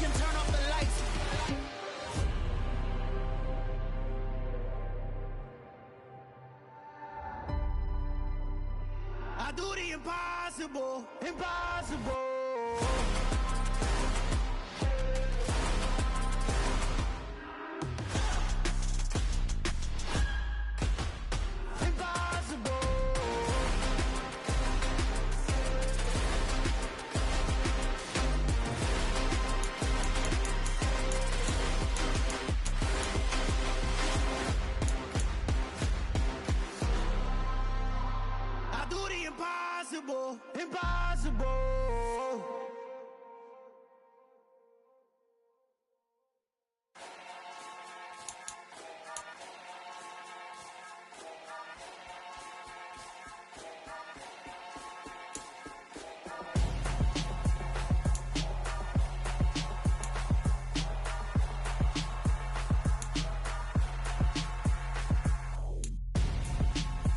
and turn off the lights. I do the impossible, impossible. Impossible, impossible.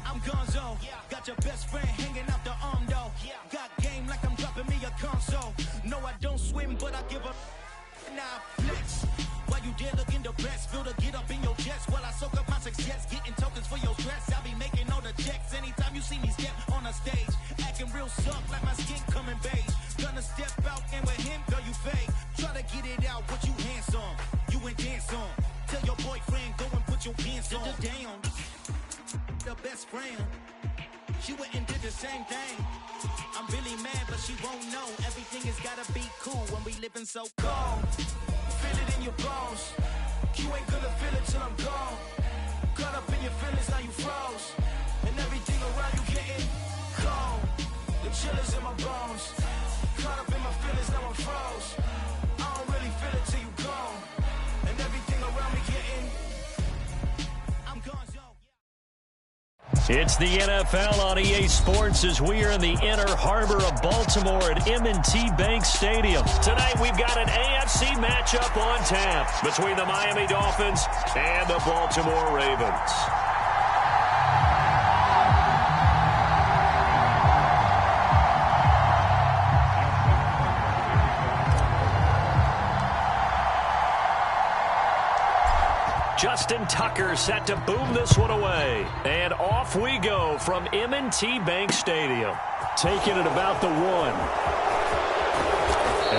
I'm Gonzo, got your best friend hanging out the arm though. Got game like I'm dropping me a console. No, I don't swim, but I give a nah flex. While you there looking depressed, feel the get up in your chest while I soak up my success, getting tokens for your stress. I'll be making all the checks anytime you see me step on a stage, acting real soft like my skin coming beige. Gonna step out and with him, girl, you fake. Try to get it out, but you handsome, you ain't dance on. Tell your boyfriend go and put your pants on. Down, the best friend. She went and did the same thing. I'm really mad, but she won't know. Everything has gotta be cool when we living so cold. Feel it in your bones. You ain't gonna feel it till I'm gone. Caught up in your feelings, now you froze. And everything around you getting cold. The chillers in my bones. Caught up in my feelings, now I'm froze. I don't really feel it till you gone. And everything around me getting, I'm gone. It's the NFL on EA Sports as we are in the inner harbor of Baltimore at M&T Bank Stadium. Tonight we've got an AFC matchup on tap between the Miami Dolphins and the Baltimore Ravens. Justin Tucker set to boom this one away. And off we go from M&T Bank Stadium. Taking it about the 1.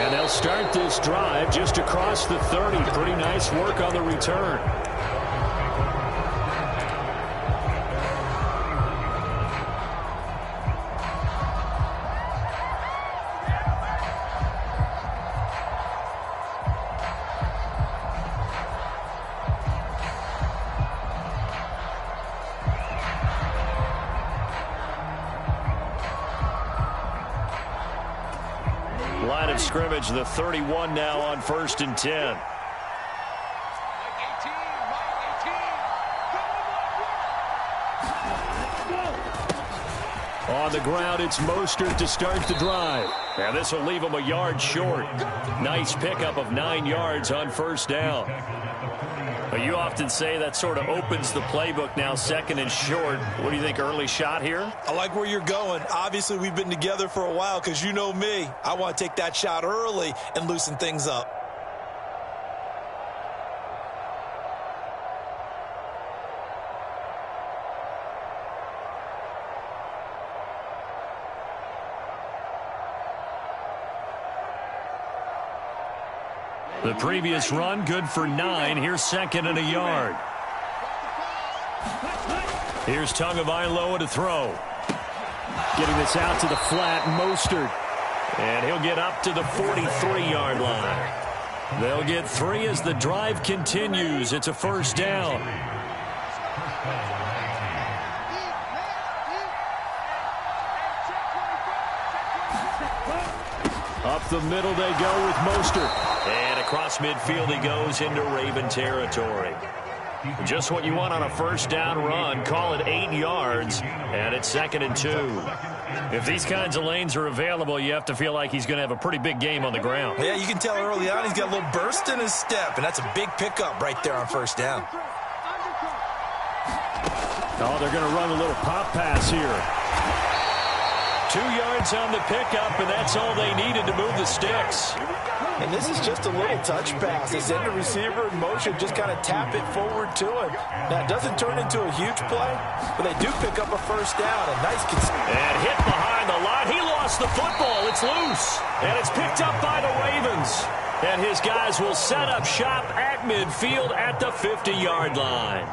And they'll start this drive just across the 30. Pretty nice work on the return. Line of scrimmage, the 31 now on 1st and 10. On the ground, it's Mostert to start the drive. And this will leave him a yard short. Nice pickup of 9 yards on 1st down. But you often say that sort of opens the playbook now, 2nd and short. What do you think, early shot here? I like where you're going. Obviously, we've been together for a while because you know me. I want to take that shot early and loosen things up. The previous run, good for 9. Here's 2nd and a yard. Here's Tagovailoa to throw. Getting this out to the flat, Mostert. And he'll get up to the 43-yard line. They'll get 3 as the drive continues. It's a 1st down. Up the middle they go with Mostert. And across midfield he goes into Raven territory. Just what you want on a 1st down run. Call it 8 yards, and it's 2nd and 2. If these kinds of lanes are available, you have to feel like he's going to have a pretty big game on the ground. Yeah, you can tell early on he's got a little burst in his step, and that's a big pickup right there on 1st down. Oh, they're going to run a little pop pass here. 2 yards on the pickup, and that's all they needed to move the sticks. And this is just a little touch pass. They send the receiver in motion, just kind of tap it forward to him. Now, it doesn't turn into a huge play, but they do pick up a first down. A nice and hit behind the line. He lost the football. It's loose, and it's picked up by the Ravens. And his guys will set up shop at midfield at the 50-yard line.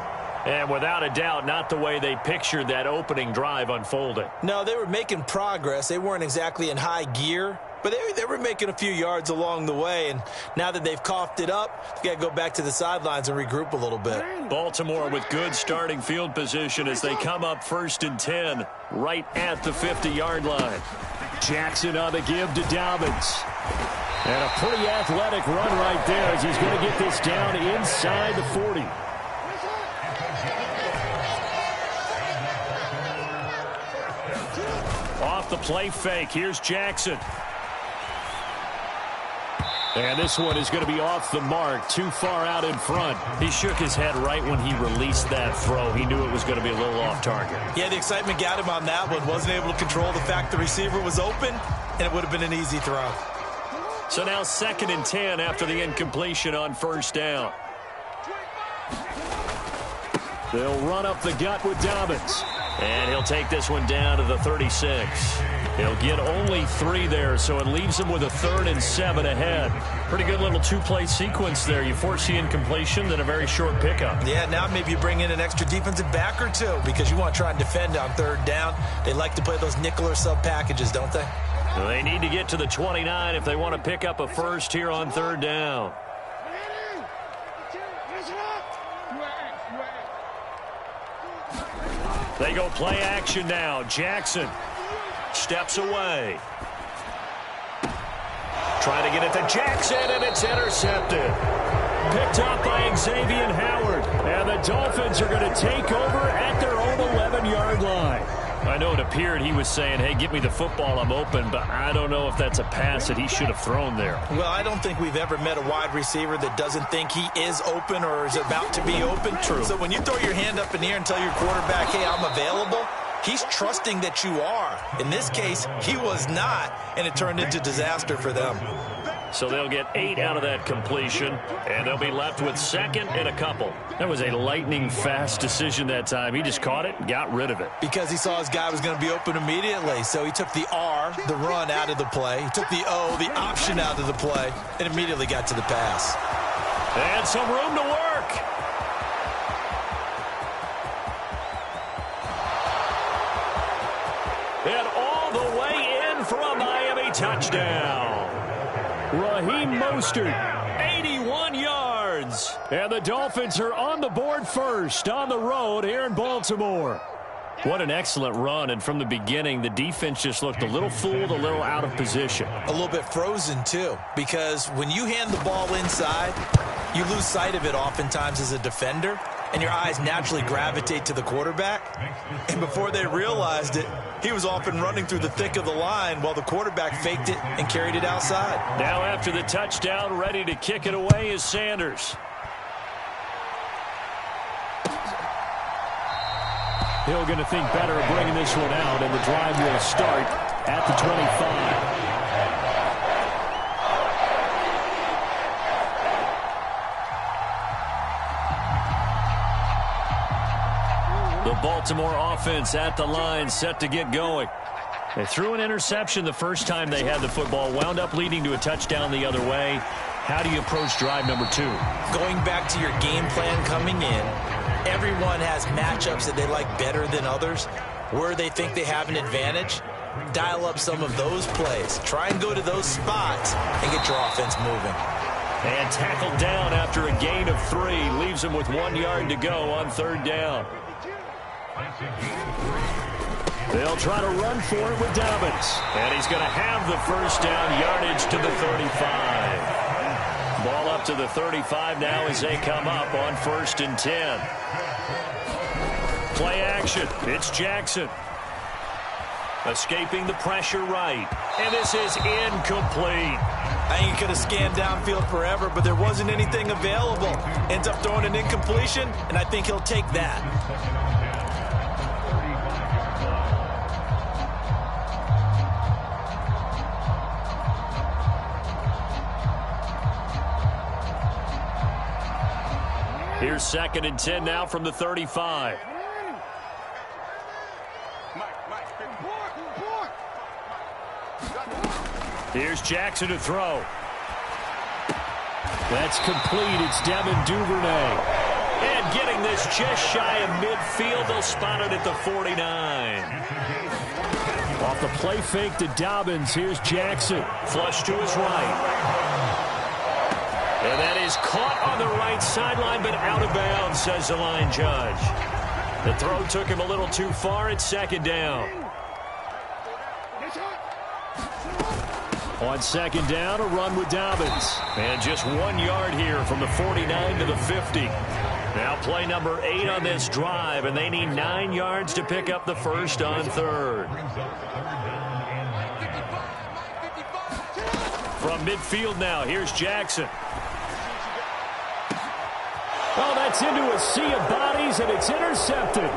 And without a doubt, not the way they pictured that opening drive unfolding. No, they were making progress. They weren't exactly in high gear, but they were making a few yards along the way. And now that they've coughed it up, they got to go back to the sidelines and regroup a little bit. Baltimore with good starting field position as they come up 1st and 10 right at the 50-yard line. Jackson on the give to Dobbins. And a pretty athletic run right there as he's going to get this down inside the 40. Off the play fake. Here's Jackson. And this one is going to be off the mark, too far out in front. He shook his head right when he released that throw. He knew it was going to be a little off target. Yeah, the excitement got him on that one. Wasn't able to control the fact the receiver was open, and it would have been an easy throw. So now 2nd and 10 after the incompletion on 1st down. They'll run up the gut with Dobbins. And he'll take this one down to the 36. He'll get only 3 there, so it leaves him with a 3rd and 7 ahead. Pretty good little 2-play sequence there. You force the incompletion, then a very short pickup. Yeah, now maybe you bring in an extra defensive back or two because you want to try and defend on 3rd down. They like to play those nickel or sub packages, don't they? They need to get to the 29 if they want to pick up a first here on 3rd down. They go play action now. Jackson steps away. Trying to get it to Jackson, and it's intercepted. Picked up by Xavier Howard. And the Dolphins are going to take over at their own 11-yard line. I know it appeared he was saying, hey, get me the football, I'm open, but I don't know if that's a pass that he should have thrown there. Well, I don't think we've ever met a wide receiver that doesn't think he is open or is about to be open. True. So when you throw your hand up in the air and tell your quarterback, hey, I'm available, he's trusting that you are. In this case, he was not, and it turned into disaster for them. So they'll get 8 out of that completion, and they'll be left with 2nd and a couple. That was a lightning-fast decision that time. He just caught it and got rid of it. Because he saw his guy was going to be open immediately. So he took the R, the run, out of the play. He took the O, the option, out of the play, and immediately got to the pass. And some room to work. And all the way in for a Miami touchdown. Raheem Mostert, 81 yards. And the Dolphins are on the board first on the road here in Baltimore. What an excellent run, and from the beginning, the defense just looked a little fooled, a little out of position. A little bit frozen, too, because when you hand the ball inside, you lose sight of it oftentimes as a defender, and your eyes naturally gravitate to the quarterback. And before they realized it, he was off and running through the thick of the line while the quarterback faked it and carried it outside. Now after the touchdown, ready to kick it away is Sanders. Hill going to think better of bringing this one out, and the drive will start at the 25. The Baltimore offense at the line, set to get going. They threw an interception the first time they had the football, wound up leading to a touchdown the other way. How do you approach drive number 2? Going back to your game plan coming in, everyone has matchups that they like better than others. Where they think they have an advantage, dial up some of those plays. Try and go to those spots and get your offense moving. And tackled down after a gain of 3. Leaves him with 1 yard to go on 3rd down. They'll try to run for it with Dobbins. And he's going to have the first down, yardage to the 35. Ball up to the 35 now as they come up on 1st and 10. Play action. It's Jackson. Escaping the pressure right. And this is incomplete. I think he could have scanned downfield forever, but there wasn't anything available. Ends up throwing an incompletion, and I think he'll take that. Here's 2nd and 10 now from the 35. Here's Jackson to throw. That's complete. It's Devin Duvernay. And getting this just shy of midfield. They'll spot it at the 49. Off the play fake to Dobbins. Here's Jackson. Flush to his right. And that is caught on the right sideline, but out of bounds, says the line judge. The throw took him a little too far. It's 2nd down. On 2nd down, a run with Dobbins. And just 1 yard here from the 49 to the 50. Now play number 8 on this drive, and they need 9 yards to pick up the first on 3rd. From midfield now, here's Jackson. Oh, that's into a sea of bodies, and it's intercepted.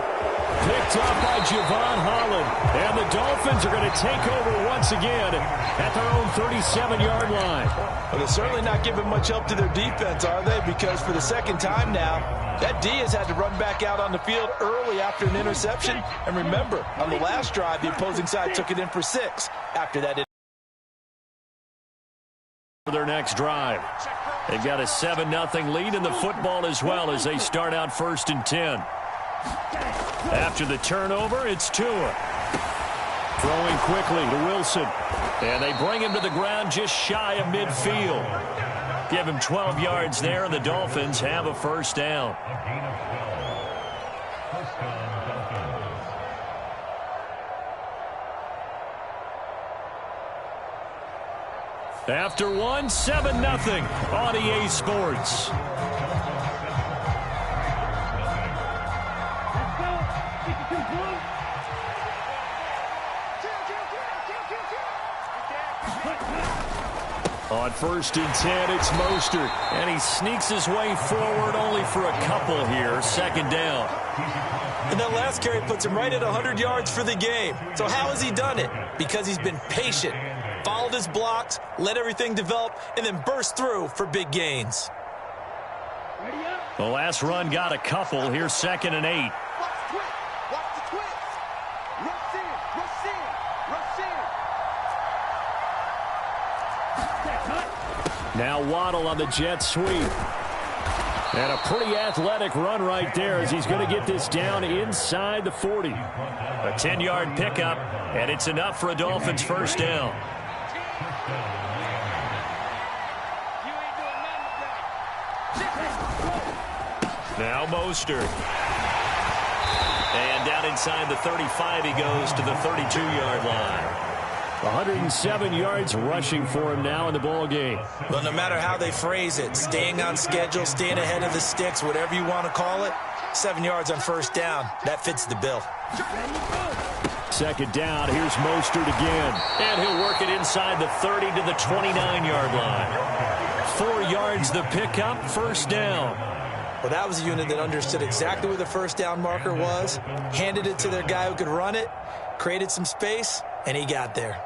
Picked up by Javon Holland. And the Dolphins are going to take over once again at their own 37-yard line. Well, they're certainly not giving much help to their defense, are they? Because for the 2nd time now, that D has had to run back out on the field early after an interception. And remember, on the last drive, the opposing side took it in for 6 after that. For their next drive. They've got a 7-0 lead in the football as well as they start out 1st and 10. After the turnover, it's Tua. Throwing quickly to Wilson. And they bring him to the ground just shy of midfield. Give him 12 yards there, and the Dolphins have a 1st down. After 1, 7-0 on EA Sports. On 1st and 10, it's Mostert. And he sneaks his way forward only for a couple here. 2nd down. And that last carry puts him right at 100 yards for the game. So how has he done it? Because he's been patient, followed his blocks, let everything develop, and then burst through for big gains. The last run got a couple. Here's 2nd and 8. Now Waddle on the jet sweep. And a pretty athletic run right there as he's going to get this down inside the 40. A 10-yard pickup, and it's enough for a Dolphins 1st down. Now Mostert. And down inside the 35 he goes to the 32-yard line. 107 yards rushing for him now in the ball game. Well, no matter how they phrase it, staying on schedule, staying ahead of the sticks, whatever you want to call it, 7 yards on 1st down, that fits the bill. 2nd down, here's Mostert again. And he'll work it inside the 30 to the 29-yard line. 4 yards the pickup, 1st down. Well, that was a unit that understood exactly where the 1st down marker was, handed it to their guy who could run it, created some space, and he got there.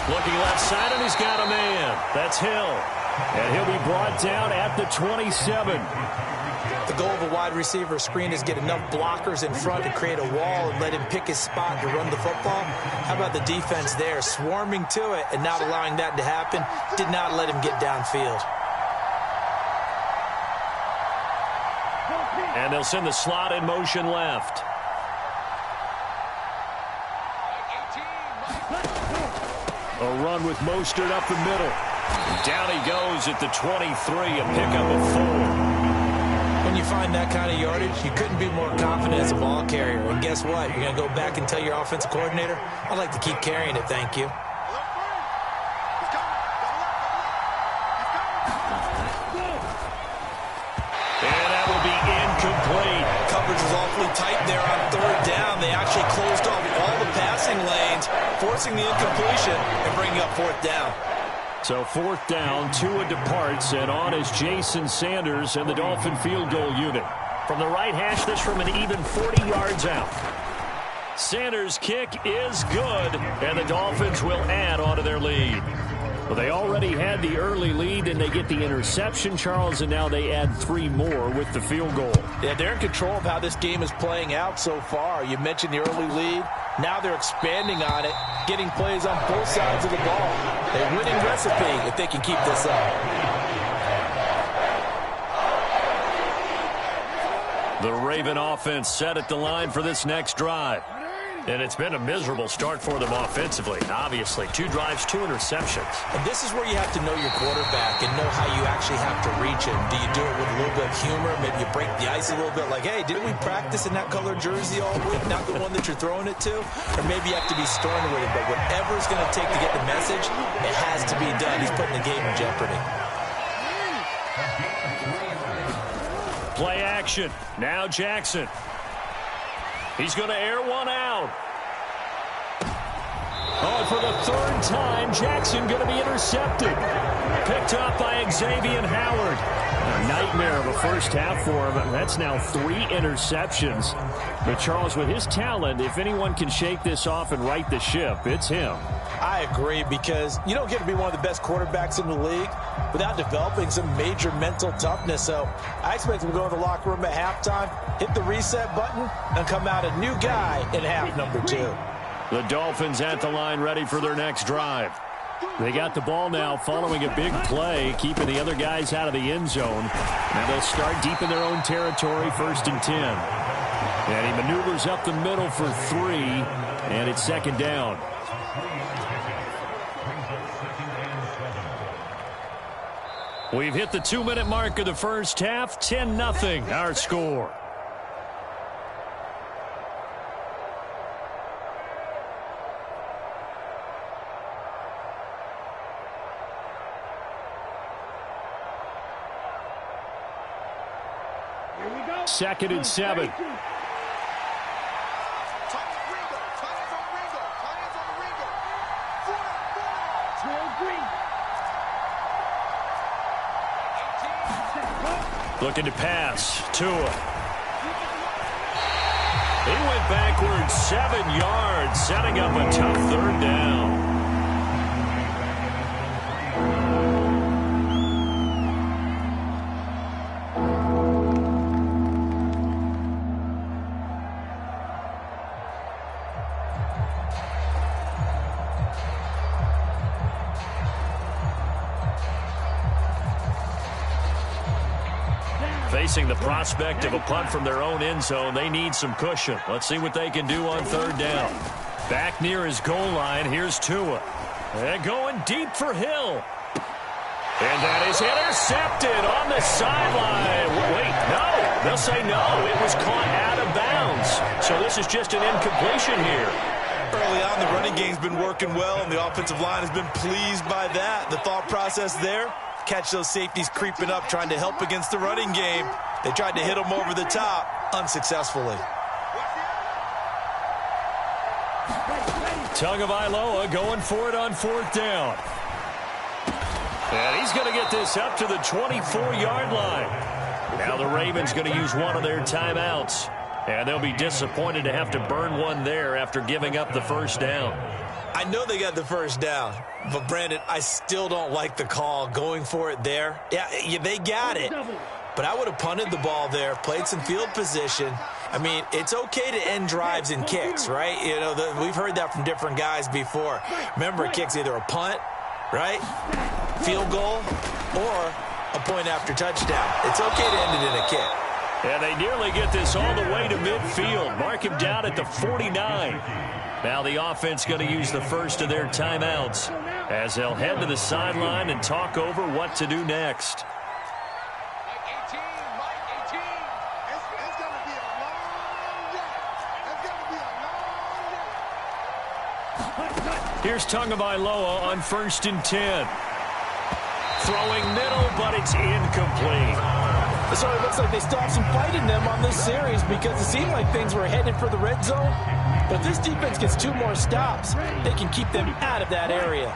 Looking left side, and he's got a man. That's Hill. And he'll be brought down at the 27. The goal of a wide receiver screen is get enough blockers in front to create a wall and let him pick his spot to run the football. How about the defense there, swarming to it and not allowing that to happen? Did not let him get downfield. And they'll send the slot in motion left. A run with Mostert up the middle. Down he goes at the 23, a pickup of 4. When you find that kind of yardage, you couldn't be more confident as a ball carrier. And guess what? You're going to go back and tell your offensive coordinator, I'd like to keep carrying it, thank you. And that will be incomplete. Coverage was awfully tight there on 3rd down. They actually closed off all the passes forcing the incompletion and bringing up fourth down. So fourth down, Tua departs, and on is Jason Sanders and the Dolphin field goal unit. From the right hash, this from an even 40 yards out. Sanders' kick is good, and the Dolphins will add on to their lead. Well, they already had the early lead, and they get the interception, Charles, and now they add 3 more with the field goal. Yeah, they're in control of how this game is playing out so far. You mentioned the early lead. Now they're expanding on it, getting plays on both sides of the ball. A winning recipe if they can keep this up. The Raven offense set at the line for this next drive. And it's been a miserable start for them offensively. Obviously, 2 drives, 2 interceptions. And this is where you have to know your quarterback and know how you actually have to reach him. Do you do it with a little bit of humor? Maybe you break the ice a little bit like, hey, didn't we practice in that colored jersey all week? Not the one that you're throwing it to? Or maybe you have to be stern with him. But whatever it's going to take to get the message, it has to be done. He's putting the game in jeopardy. Play action. Now Jackson. He's going to air one out. Oh, for the 3rd time, Jackson going to be intercepted. Picked up by Xavier Howard. A nightmare of a first half for him. That's now 3 interceptions. But Charles, with his talent, if anyone can shake this off and right the ship, it's him. I agree, because you don't get to be one of the best quarterbacks in the league without developing some major mental toughness. So I expect him to go to the locker room at halftime, hit the reset button, and come out a new guy in half number 2. The Dolphins at the line ready for their next drive. They got the ball now following a big play, keeping the other guys out of the end zone. Now they'll start deep in their own territory, 1st and 10. And he maneuvers up the middle for 3, and it's 2nd down. We've hit the 2-minute mark of the first half. 10-0 our score. Here we go. 2nd and 7. Looking to pass. Tua. He went backwards 7 yards, setting up a tough 3rd down. Facing the prospect of a punt from their own end zone, they need some cushion. Let's see what they can do on 3rd down. Back near his goal line, here's Tua. And going deep for Hill. And that is intercepted on the sideline. Wait, no. They'll say no. It was caught out of bounds. So this is just an incompletion here. Early on, the running game's been working well, and the offensive line has been pleased by that. The thought process there, catch those safeties creeping up, trying to help against the running game. They tried to hit them over the top, unsuccessfully. Tagovailoa going for it on 4th down. And he's going to get this up to the 24-yard line. Now the Ravens going to use one of their timeouts. And they'll be disappointed to have to burn one there after giving up the 1st down. I know they got the 1st down, but Brandon, I still don't like the call going for it there. Yeah, they got it, but I would have punted the ball there, played some field position. I mean, it's okay to end drives and kicks, right? You know, we've heard that from different guys before. Remember, a kick's either a punt, right, field goal, or a point after touchdown. It's okay to end it in a kick. And they nearly get this all the way to midfield. Mark him down at the 49. Now the offense going to use the first of their timeouts as they'll head to the sideline and talk over what to do next. Here's Tagovailoa on 1st and 10. Throwing middle, but it's incomplete. So it looks like they stopped some fight in them on this series because it seemed like things were headed for the red zone. But if this defense gets 2 more stops, they can keep them out of that area.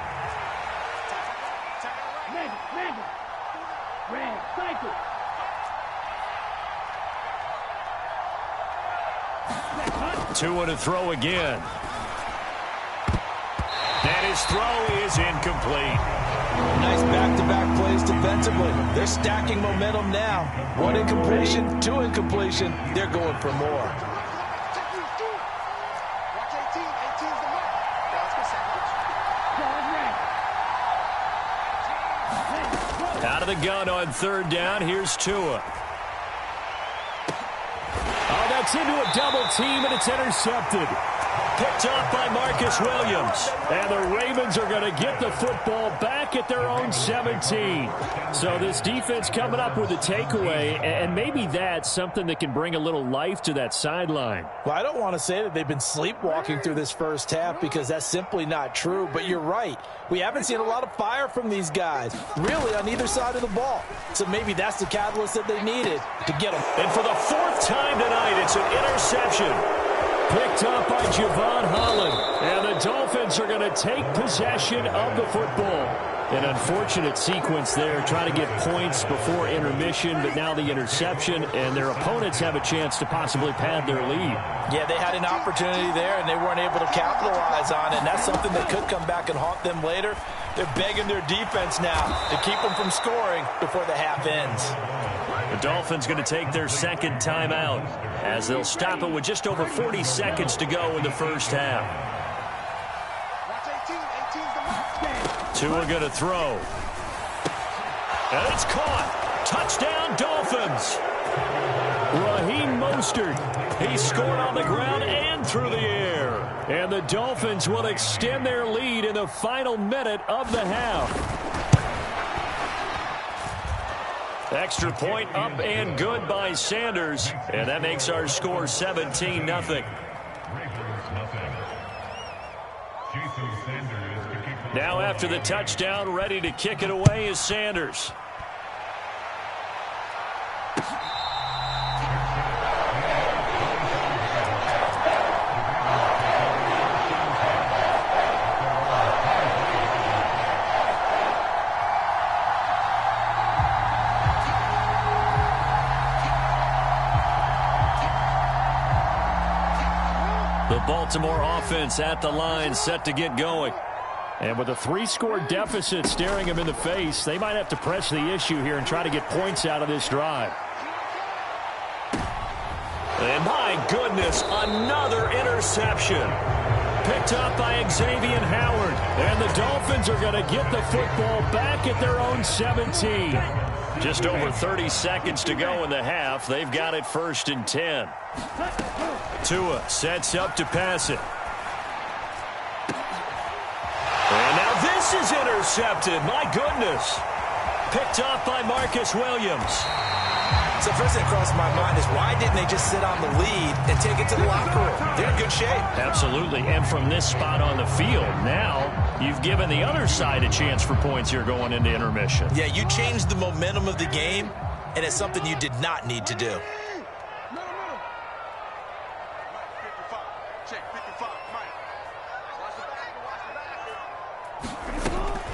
Tua to throw again. And his throw is incomplete. Nice back-to-back plays defensively. They're stacking momentum now. 1 incompletion, 2 incompletion. They're going for more. Out of the gun on 3rd down. Here's Tua. Oh, that's into a double team, and it's intercepted. Picked off by Marcus Williams. And the Ravens are going to get the football back at their own 17. So this defense coming up with a takeaway, and maybe that's something that can bring a little life to that sideline. Well, I don't want to say that they've been sleepwalking through this first half because that's simply not true, but you're right. We haven't seen a lot of fire from these guys, really on either side of the ball. So maybe that's the catalyst that they needed to get them. And for the 4th time tonight, it's an interception. Picked up by Javon Holland. And the Dolphins are going to take possession of the football. An unfortunate sequence there, trying to get points before intermission, but now the interception, and their opponents have a chance to possibly pad their lead. Yeah, they had an opportunity there, and they weren't able to capitalize on it, and that's something that could come back and haunt them later. They're begging their defense now to keep them from scoring before the half ends. The Dolphins going to take their 2nd timeout as they'll stop it with just over 40 seconds to go in the first half. Tua going to throw. And it's caught. Touchdown, Dolphins. Raheem Mostert. He scored on the ground and through the air. And the Dolphins will extend their lead in the final minute of the half. Extra point up and good by Sanders. And that makes our score 17-0. Now after the touchdown, ready to kick it away is Sanders. The Baltimore offense at the line, set to get going. And with a 3-score deficit staring them in the face, they might have to press the issue here and try to get points out of this drive. And my goodness, another interception. Picked up by Xavier Howard. And the Dolphins are going to get the football back at their own 17. Just over 30 seconds to go in the half. They've got it 1st and 10. Tua sets up to pass it. And now this is intercepted. My goodness. Picked off by Marcus Williams. So first thing across my mind is why didn't they just sit on the lead and take it to the locker room? They're in good shape. Absolutely. And from this spot on the field, now you've given the other side a chance for points here going into intermission. Yeah, you changed the momentum of the game, and it's something you did not need to do.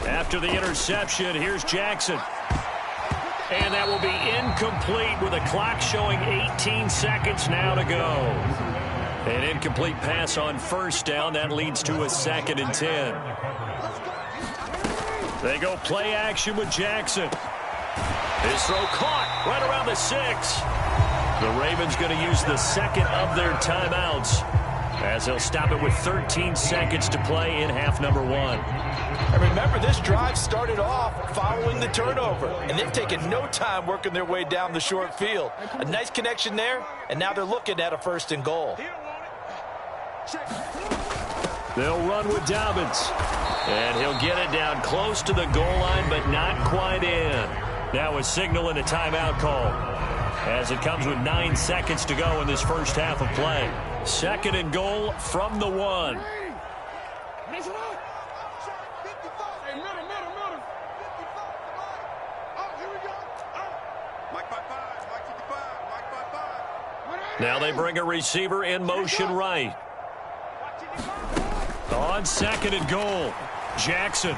After the interception, here's Jackson. And that will be incomplete with a clock showing 18 seconds now to go. An incomplete pass on 1st down. That leads to a 2nd and 10. They go play action with Jackson. His throw caught right around the 6. The Ravens going to use the 2nd of their timeouts as they'll stop it with 13 seconds to play in half number 1. And remember, this drive started off following the turnover, and they've taken no time working their way down the short field. A nice connection there, and now they're looking at a 1st and goal. They'll run with Dobbins, and he'll get it down close to the goal line, but not quite in. Now a signal and a timeout call as it comes with 9 seconds to go in this first half of play. 2nd and goal from the 1. Now they bring a receiver in motion right. On 2nd and goal, Jackson.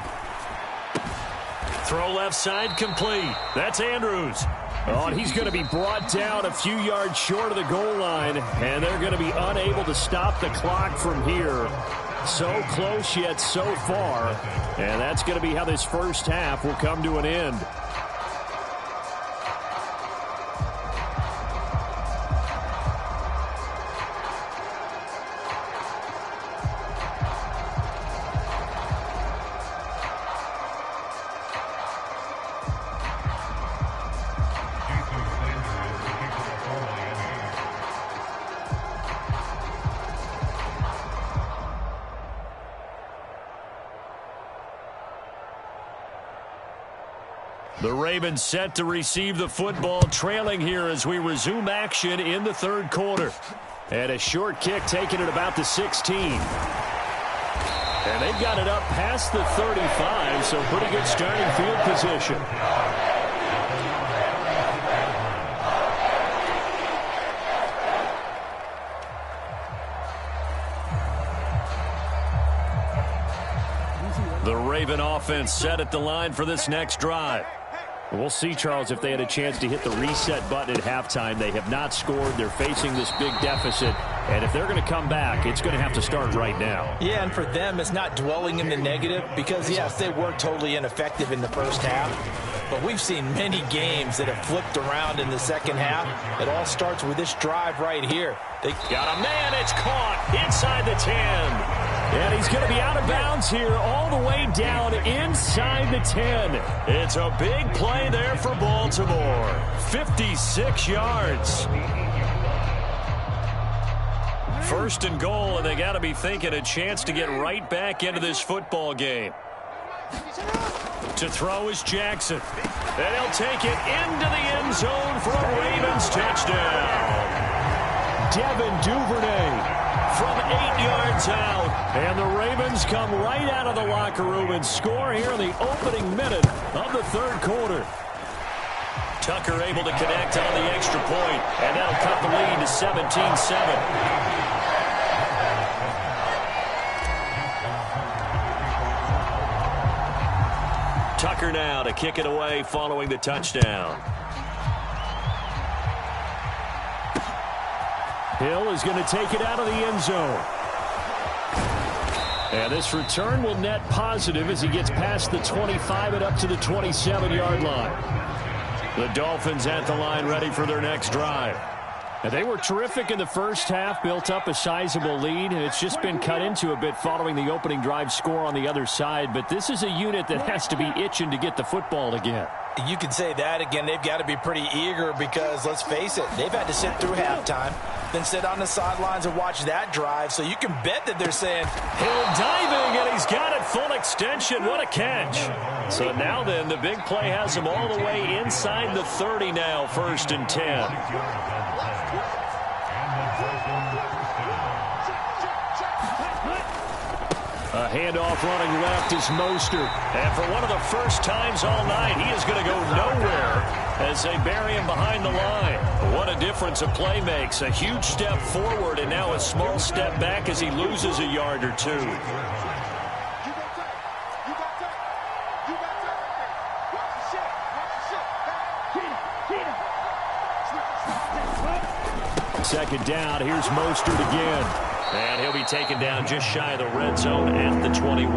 Throw left side complete. That's Andrews. Oh, and he's going to be brought down a few yards short of the goal line, and they're going to be unable to stop the clock from here. So close yet so far, and that's going to be how this first half will come to an end. The Ravens set to receive the football, trailing here as we resume action in the third quarter. And a short kick taken at about the 16. And they've got it up past the 35, so pretty good starting field position. The Raven offense set at the line for this next drive. We'll see, Charles, if they had a chance to hit the reset button at halftime. They have not scored. They're facing this big deficit. And if they're going to come back, it's going to have to start right now. Yeah, and for them, it's not dwelling in the negative because, yes, they were totally ineffective in the first half. But we've seen many games that have flipped around in the second half. It all starts with this drive right here. They got a man. It's caught inside the 10. And he's going to be out of bounds here all the way down inside the 10. It's a big play there for Baltimore. 56 yards. First and goal, and they got to be thinking a chance to get right back into this football game. To throw is Jackson. And he'll take it into the end zone for a Ravens touchdown. Devin Duvernay from 8 yards out. And the Ravens come right out of the locker room and score here in the opening minute of the third quarter. Tucker able to connect on the extra point, and that'll cut the lead to 17-7. Tucker now to kick it away following the touchdown. Hill is going to take it out of the end zone. And this return will net positive as he gets past the 25 and up to the 27-yard line. The Dolphins at the line ready for their next drive. And they were terrific in the first half, built up a sizable lead, and it's just been cut into a bit following the opening drive score on the other side. But this is a unit that has to be itching to get the football again. You can say that again. They've got to be pretty eager because, let's face it, they've had to sit through halftime, then sit on the sidelines and watch that drive. So you can bet that they're saying, Hill diving, and he's got it full extension. What a catch. So now then, the big play has him all the way inside the 30 now, 1st and 10. A handoff running left is Mostert. And for one of the first times all night, he is going to go nowhere as they bury him behind the line. What a difference a play makes. A huge step forward and now a small step back as he loses a yard or two. Second down, here's Mostert again. And he'll be taken down just shy of the red zone at the 21.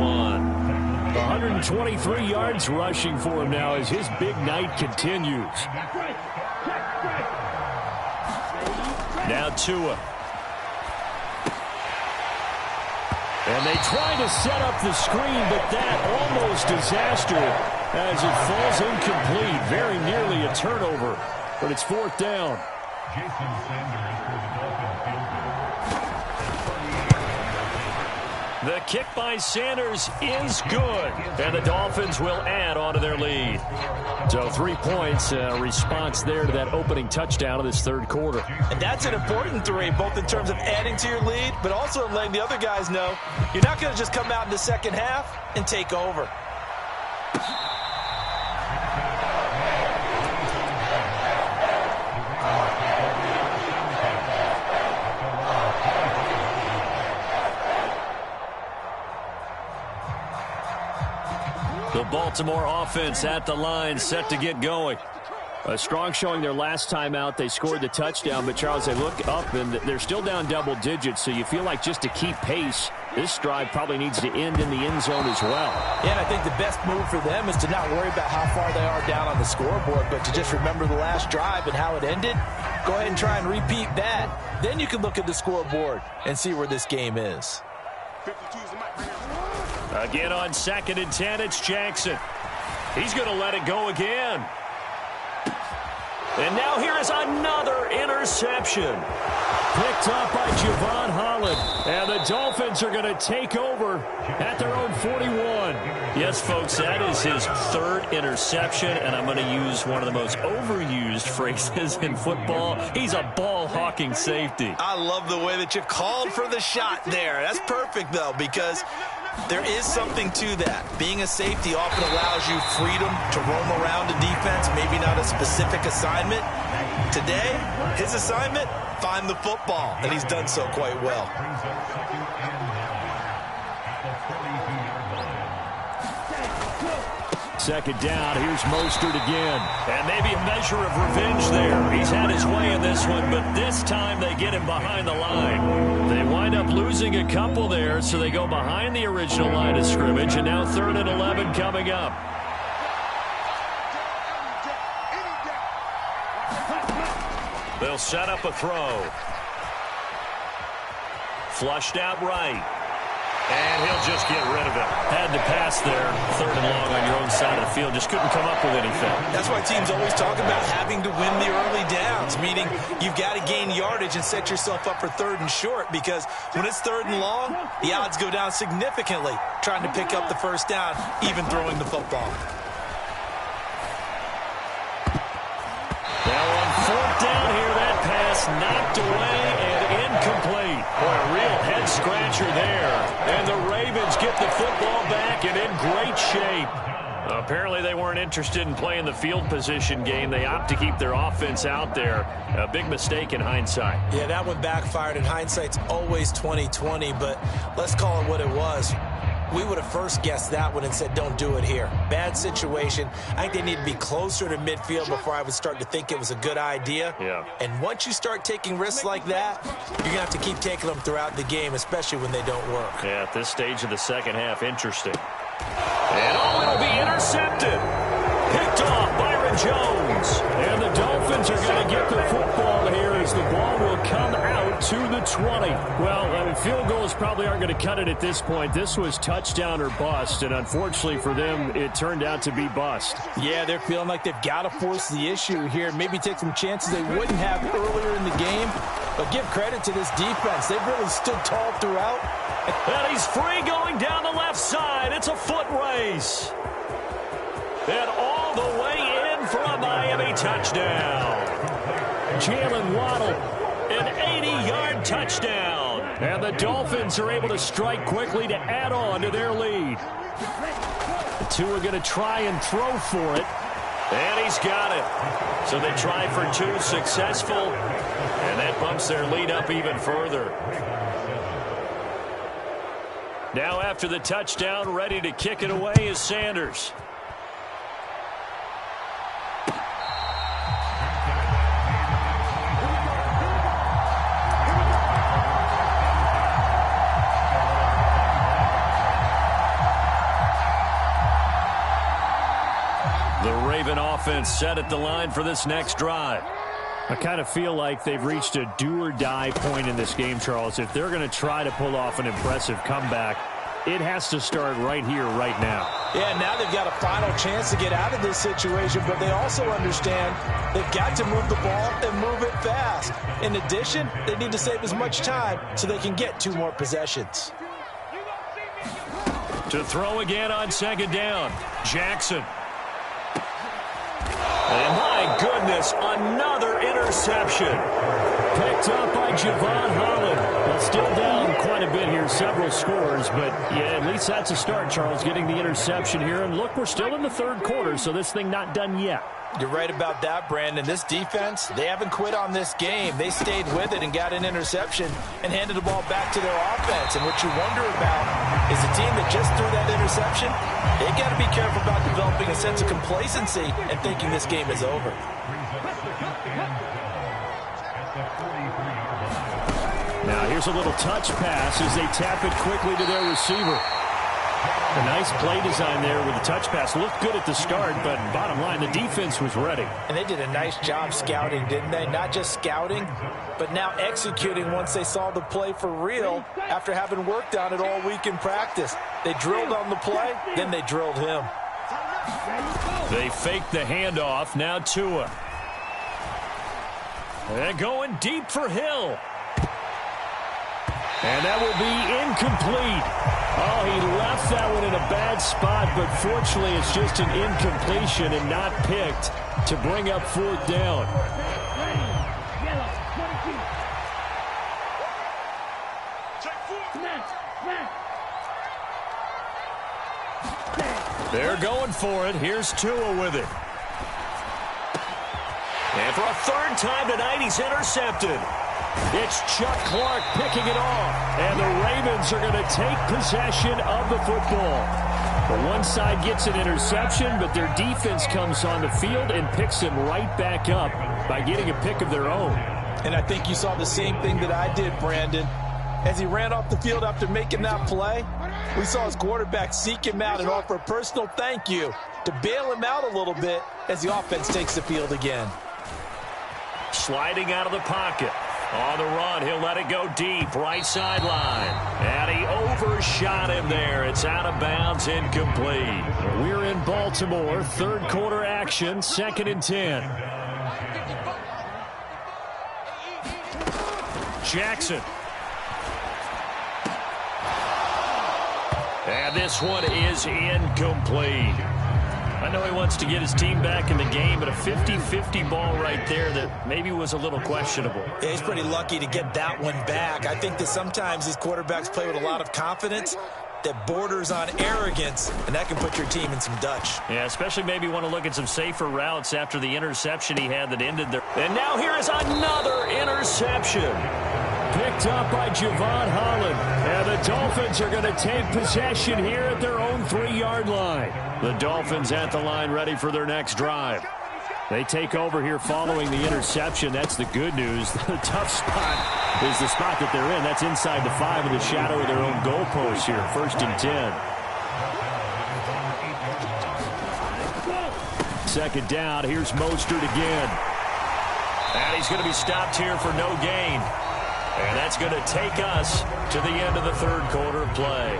123 yards rushing for him now as his big night continues. Now Tua. And they try to set up the screen, but that almost disaster as it falls incomplete. Very nearly a turnover, but it's 4th down. The kick by Sanders is good, and the Dolphins will add on to their lead. So 3 points, response there to that opening touchdown of this third quarter. And that's an important 3, both in terms of adding to your lead, but also letting the other guys know you're not going to just come out in the second half and take over. The Baltimore offense at the line, set to get going. A strong showing their last time out. They scored the touchdown, but, Charles, they look up, and they're still down double digits, so you feel like just to keep pace, this drive probably needs to end in the end zone as well. Yeah, and I think the best move for them is to not worry about how far they are down on the scoreboard, but to just remember the last drive and how it ended. Go ahead and try and repeat that. Then you can look at the scoreboard and see where this game is. Again on 2nd and 10, it's Jackson. He's going to let it go again. And now here is another interception. Picked up by Javon Holland. And the Dolphins are going to take over at their own 41. Yes, folks, that is his 3rd interception, and I'm going to use one of the most overused phrases in football. He's a ball-hawking safety. I love the way that you called for the shot there. That's perfect, though, because there is something to that. Being a safety often allows you freedom to roam around a defense, maybe not a specific assignment. Today, his assignment, find the football, and he's done so quite well. Second down, here's Mostert again. And maybe a measure of revenge there. He's had his way in this one, but this time they get him behind the line. They wind up losing a couple there, so they go behind the original line of scrimmage, and now 3rd and 11 coming up. They'll set up a throw. Flushed out right. And he'll just get rid of it. Had to pass there. 3rd and long on your own side of the field. Just couldn't come up with anything. That's why teams always talk about having to win the early downs, meaning you've got to gain yardage and set yourself up for 3rd and short, because when it's 3rd and long, the odds go down significantly trying to pick up the first down, even throwing the football. Now on 4th down here, that pass knocked away and incomplete. Boy, a real head-scratcher there. And the Ravens get the football back and in great shape. Apparently they weren't interested in playing the field position game. They opt to keep their offense out there. A big mistake in hindsight. Yeah, that one backfired. And hindsight's always 20/20, but let's call it what it was. We would have first guessed that one and said, don't do it here. Bad situation. I think they need to be closer to midfield before I would start to think it was a good idea. Yeah. And once you start taking risks like that, you're going to have to keep taking them throughout the game, especially when they don't work. Yeah, at this stage of the second half, interesting. And it'll be intercepted. Picked off Byron Jones. And the Dolphins are going to get the football here as the ball will come out to the 20. Well, I mean, field goals probably aren't going to cut it at this point. This was touchdown or bust, and unfortunately for them, it turned out to be bust. Yeah, they're feeling like they've got to force the issue here, maybe take some chances they wouldn't have earlier in the game. But give credit to this defense. They've really stood tall throughout. And he's free going down the left side. It's a foot race. And all the way in for a Miami touchdown. Jalen Waddle, an 80-yard touchdown. And the Dolphins are able to strike quickly to add on to their lead. The two are going to try and throw for it. And he's got it. So they try for 2, successful. And that bumps their lead up even further. Now after the touchdown, ready to kick it away is Sanders. The Raven offense set at the line for this next drive. I kind of feel like they've reached a do-or-die point in this game, Charles. If they're going to try to pull off an impressive comeback, it has to start right here, right now. Yeah, now they've got a final chance to get out of this situation, but they also understand they've got to move the ball and move it fast. In addition, they need to save as much time so they can get 2 more possessions. To throw again on second down, Jackson. And my goodness, another interception. Picked up by Javon Holland. Well, still down quite a bit here, several scores, but yeah, at least that's a start, Charles, getting the interception here. And look, we're still in the third quarter, so this thing not done yet. You're right about that, Brandon. This defense, they haven't quit on this game. They stayed with it and got an interception and handed the ball back to their offense. And what you wonder about is a team that just threw that interception, they got to be careful about developing a sense of complacency and thinking this game is over. Now here's a little touch pass as they tap it quickly to their receiver. A nice play design there with the touch pass. Looked good at the start, but bottom line, the defense was ready. And they did a nice job scouting, didn't they? Not just scouting, but now executing once they saw the play for real after having worked on it all week in practice. They drilled on the play, then they drilled him. They faked the handoff. Now Tua. They're going deep for Hill. And that will be incomplete. Oh, he left that one in a bad spot, but fortunately it's just an incompletion and not picked to bring up 4th down. They're going for it. Here's Tua with it. And for a 3rd time tonight, he's intercepted. It's Chuck Clark picking it off. And the Ravens are going to take possession of the football. The one side gets an interception, but their defense comes on the field and picks him right back up by getting a pick of their own. And I think you saw the same thing that I did, Brandon. As he ran off the field after making that play, we saw his quarterback seek him out and offer a personal thank you to bail him out a little bit as the offense takes the field again. Sliding out of the pocket. On the run, he'll let it go deep, right sideline. And he overshot him there. It's out of bounds, incomplete. We're in Baltimore, 3rd quarter action, 2nd and 10. Jackson. And this one is incomplete. I know he wants to get his team back in the game, but a 50-50 ball right there that maybe was a little questionable. Yeah, he's pretty lucky to get that one back. I think that sometimes these quarterbacks play with a lot of confidence that borders on arrogance, and that can put your team in some Dutch. Yeah, especially maybe want to look at some safer routes after the interception he had that ended there. And now here is another interception. Picked up by Javon Holland. And the Dolphins are going to take possession here at their own 3-yard line. The Dolphins at the line ready for their next drive. They take over here following the interception. That's the good news. The tough spot is the spot that they're in. That's inside the 5 in the shadow of their own goalpost here. 1st and 10. 2nd down. Here's Mostert again. And he's going to be stopped here for no gain. And that's going to take us to the end of the 3rd quarter of play.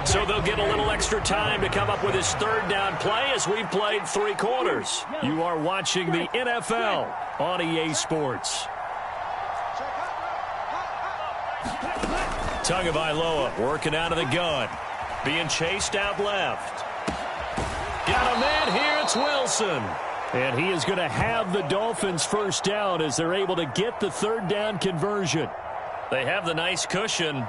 So they'll get a little extra time to come up with his 3rd down play as we played 3 quarters. You are watching the NFL on EA Sports. Tagovailoa working out of the gun. Being chased out left. Got a man here. It's Wilson. And he is going to have the Dolphins 1st down as they're able to get the 3rd down conversion. They have the nice cushion.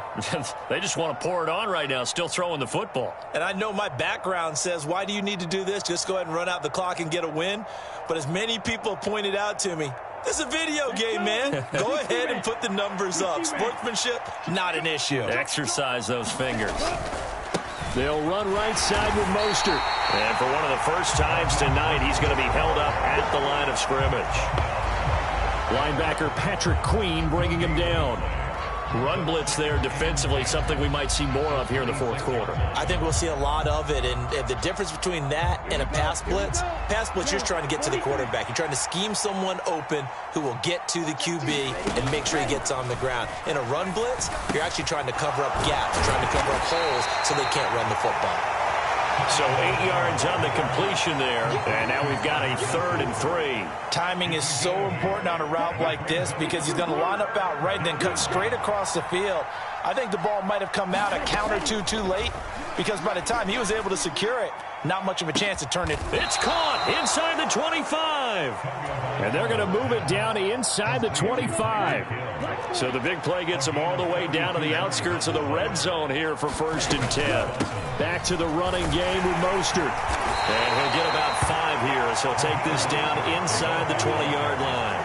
They just want to pour it on right now, still throwing the football. And I know my background says, why do you need to do this? Just go ahead and run out the clock and get a win. But as many people pointed out to me, this is a video game, man. Go ahead and put the numbers up. Sportsmanship, not an issue. Exercise those fingers. They'll run right side with Mostert. And for one of the first times tonight, he's going to be held up at the line of scrimmage. Linebacker Patrick Queen bringing him down. Run blitz there defensively, something we might see more of here in the 4th quarter. I think we'll see a lot of it, and the difference between that and a pass blitz, you're just trying to get to the quarterback. You're trying to scheme someone open who will get to the QB and make sure he gets on the ground. In a run blitz, you're actually trying to cover up gaps, trying to cover up holes so they can't run the football. So 8 yards on the completion there, and now we've got a 3rd and 3. Timing is so important on a route like this because he's going to line up out right and then cut straight across the field. I think the ball might have come out a count or two too late because by the time he was able to secure it, not much of a chance to turn it. It's caught inside the 25. And they're going to move it down inside the 25. So the big play gets them all the way down to the outskirts of the red zone here for 1st and 10. Back to the running game with Mostert. And he'll get about 5 here as he'll take this down inside the 20-yard line.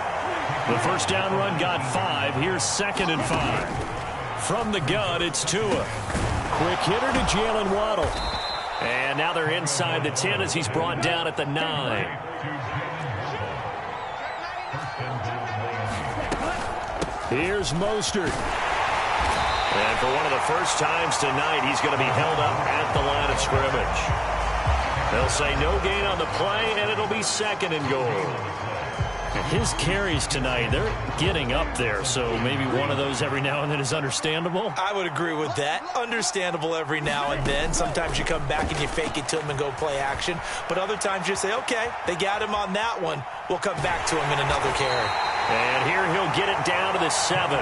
The first down run got 5. Here's 2nd and 5. From the gun, it's Tua. Quick hitter to Jalen Waddle. And now they're inside the 10 as he's brought down at the 9. Here's Mostert. And for one of the first times tonight, he's going to be held up at the line of scrimmage. They'll say no gain on the play, and it'll be 2nd and goal. His carries tonight, they're getting up there, so maybe one of those every now and then is understandable. I would agree with that. Understandable every now and then. Sometimes you come back and you fake it to him and go play action. But other times you say, okay, they got him on that one. We'll come back to him in another carry. And here he'll get it down to the 7.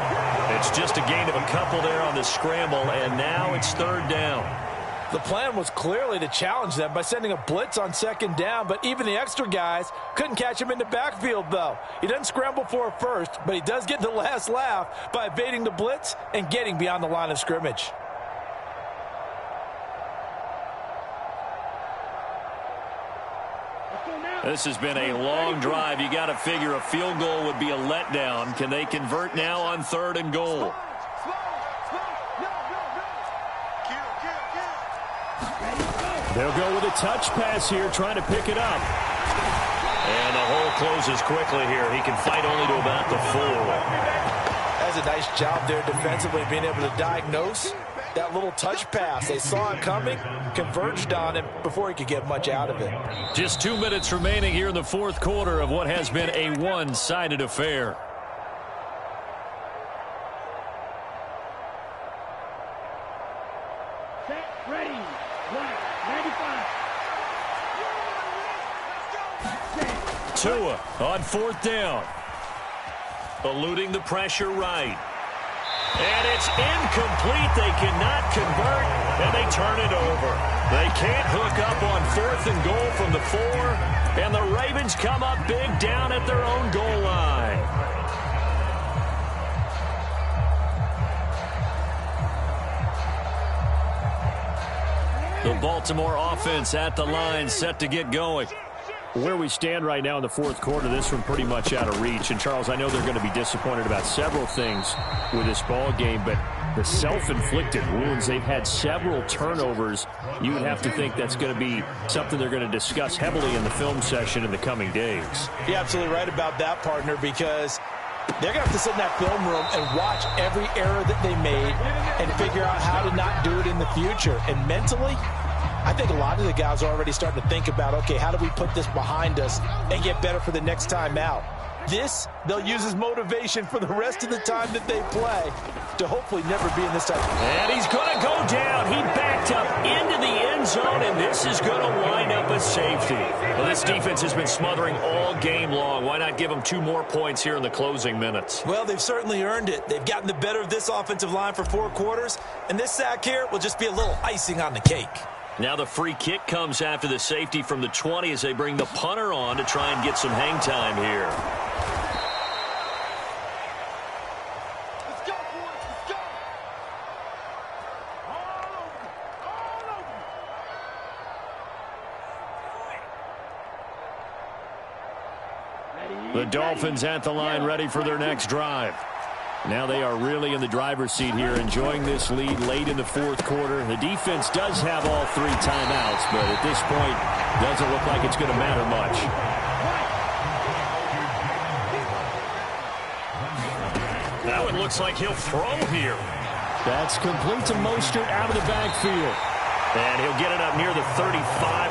It's just a gain of a couple there on the scramble, and now it's 3rd down. The plan was clearly to challenge them by sending a blitz on 2nd down, but even the extra guys couldn't catch him in the backfield, though. He doesn't scramble for it first, but he does get the last laugh by evading the blitz and getting beyond the line of scrimmage. This has been a long drive. You got to figure a field goal would be a letdown. Can they convert now on 3rd and goal? They'll go with a touch pass here, trying to pick it up. And the hole closes quickly here. He can fight only to about the 4. That's a nice job there defensively, being able to diagnose that little touch pass. They saw it coming, converged on him before he could get much out of it. Just 2 minutes remaining here in the 4th quarter of what has been a one-sided affair. Tua on 4th down. Eluding the pressure right. And it's incomplete. They cannot convert, and they turn it over. They can't hook up on 4th and goal from the 4, and the Ravens come up big down at their own goal line. The Baltimore offense at the line, set to get going. Where we stand right now in the 4th quarter, this one pretty much out of reach. And, Charles, I know they're going to be disappointed about several things with this ball game, but the self-inflicted wounds, they've had several turnovers. You would have to think that's going to be something they're going to discuss heavily in the film session in the coming days. You're absolutely right about that, partner, because they're going to have to sit in that film room and watch every error that they made and figure out how to not do it in the future. And mentally, I think a lot of the guys are already starting to think about, okay, how do we put this behind us and get better for the next time out? This, they'll use as motivation for the rest of the time that they play to hopefully never be in this type of... And he's going to go down. He backed up into the end zone, and this is going to wind up a safety. Well, this defense has been smothering all game long. Why not give them 2 more points here in the closing minutes? Well, they've certainly earned it. They've gotten the better of this offensive line for 4 quarters, and this sack here will just be a little icing on the cake. Now the free kick comes after the safety from the 20 as they bring the punter on to try and get some hang time here. Let's go, boys. Let's go. The Dolphins at the line, ready for their next drive. Now they are really in the driver's seat here, enjoying this lead late in the 4th quarter. The defense does have all 3 timeouts, but at this point, doesn't look like it's going to matter much. Now it looks like he'll throw here. That's complete to Mostert out of the backfield. And he'll get it up near the 35,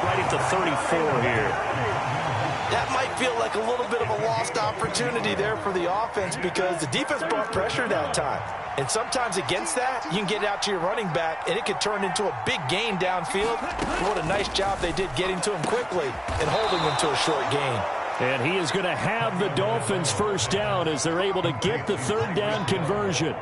right at the 34 here. That might feel like a little bit of a lost opportunity there for the offense because the defense brought pressure that time. And sometimes against that, you can get out to your running back, and it could turn into a big gain downfield. What a nice job they did getting to him quickly and holding him to a short gain. And he is going to have the Dolphins first down as they're able to get the 3rd down conversion.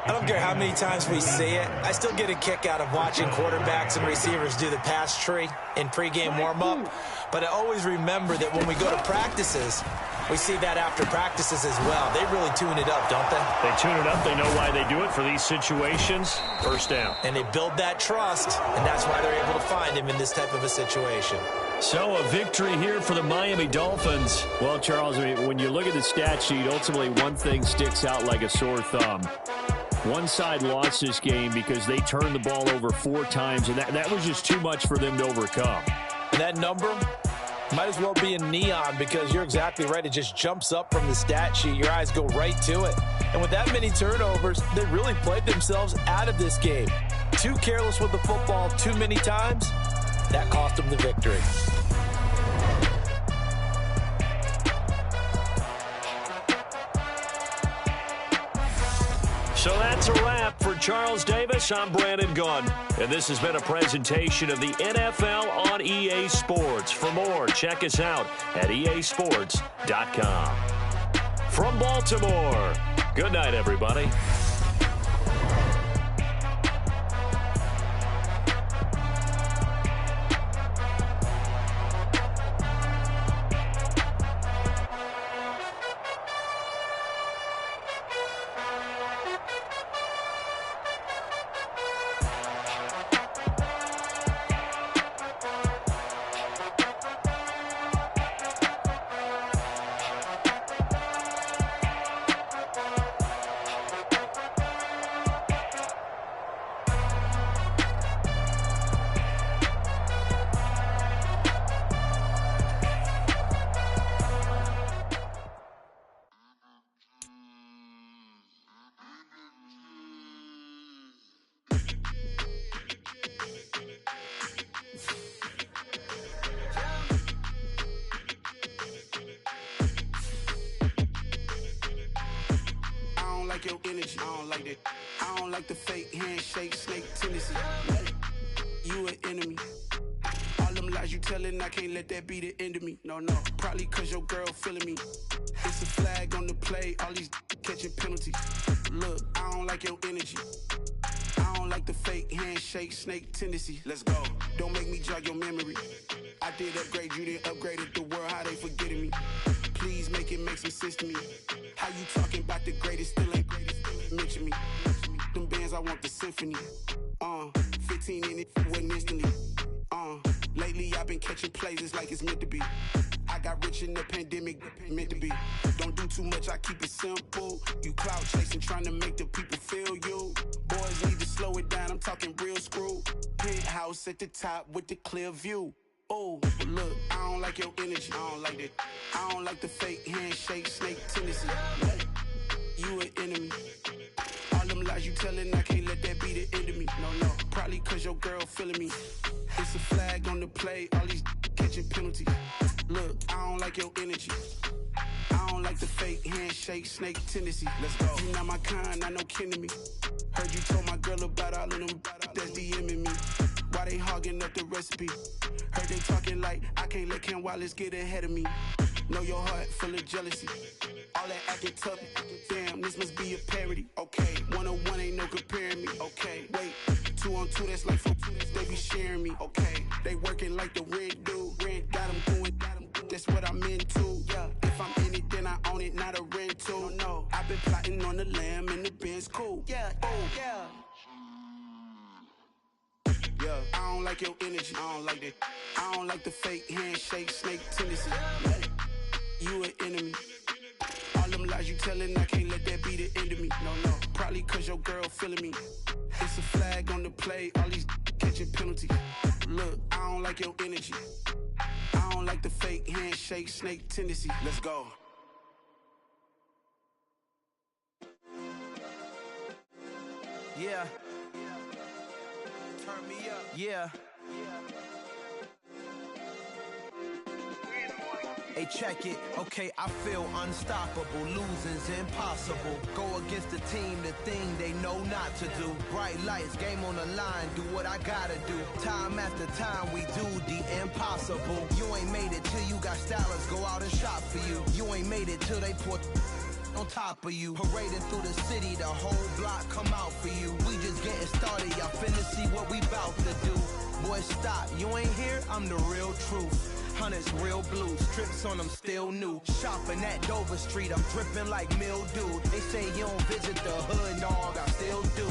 I don't care how many times we see it. I still get a kick out of watching quarterbacks and receivers do the pass tree in pregame warm-up. But I always remember that when we go to practices, we see that after practices as well. They really tune it up, don't they? They tune it up. They know why they do it for these situations. First down. And they build that trust, and that's why they're able to find him in this type of a situation. So a victory here for the Miami Dolphins. Well, Charles, I mean, when you look at the stat sheet, ultimately one thing sticks out like a sore thumb. One side lost this game because they turned the ball over 4 times, and that was just too much for them to overcome. And that number might as well be in neon because you're exactly right. It just jumps up from the stat sheet. Your eyes go right to it. And with that many turnovers, they really played themselves out of this game. Too careless with the football too many times. That cost them the victory. So that's a wrap for Charles Davis. I'm Brandon Gaudin. And this has been a presentation of the NFL on EA Sports. For more, check us out at easports.com. From Baltimore, good night, everybody. Your energy, I don't like that. I don't like the fake handshake, snake tendency. You an enemy. All them lies you telling, I can't let that be the end of me. No, probably cause your girl feeling me. It's a flag on the play, all these catching penalties. Look, I don't like your energy. I don't like the fake handshake, snake tendency. Let's go. Don't make me jog your memory. I did upgrade, you didn't upgrade it. The world, how they forgetting me. Please make it make some sense to me. How you talking about the greatest, still ain't greatest, mention me. Them bands, I want the symphony. 15 in it, wasn't instantly. Lately I've been catching plays, it's like it's meant to be. I got rich in the pandemic, meant to be. Don't do too much, I keep it simple. You clout chasing, trying to make the people feel you. Boys need to slow it down, I'm talking real screw. Penthouse at the top with the clear view. Oh, look, I don't like your energy. I don't like that. I don't like the fake handshake, snake tendency. You an enemy. All them lies you telling, I can't let that be the end of me. No, probably cause your girl feeling me. It's a flag on the play, all these catching penalties. Look, I don't like your energy. I don't like the fake handshake, snake tendency. Let's go. You not my kind, not no kin to me. Heard you told my girl about all of them that's DMing me. Why they hogging up the recipe? Heard they talking like I can't let Ken Wallace get ahead of me. Know your heart full of jealousy. All that acting tough. Damn, this must be a parody. Okay, 101 ain't no comparing me. Okay, wait, 2 on 2 that's like 4 they be sharing me. Okay, they working like the rent do. Rent got them going. That's what I'm into. Yeah, if I'm in it, then I own it, not a rental. No, I've been plotting on the lamb and the Benz cool. Yeah, oh yeah. Yeah, I don't like your energy. I don't like that. I don't like the fake handshake, snake tendency. You an enemy. All them lies you telling, I can't let that be the end of me. No, probably cause your girl feeling me. It's a flag on the play, all these catching penalties. Look, I don't like your energy. I don't like the fake handshake, snake tendency. Let's go. Yeah. Turn me up. Yeah. Hey, check it. Okay, I feel unstoppable. Losing's impossible. Go against the team, the thing they know not to do. Bright lights, game on the line, do what I gotta do. Time after time, we do the impossible. You ain't made it till you got stylers go out and shop for you. You ain't made it till they put on top of you. Parading through the city, the whole block come out for you. We just getting started, y'all finna see what we bout to do. Boy, stop, you ain't here, I'm the real truth. Hunters, real blue, strips on them still new. Shopping at Dover Street, I'm dripping like mildew. They say you don't visit the hood, dog, I still do.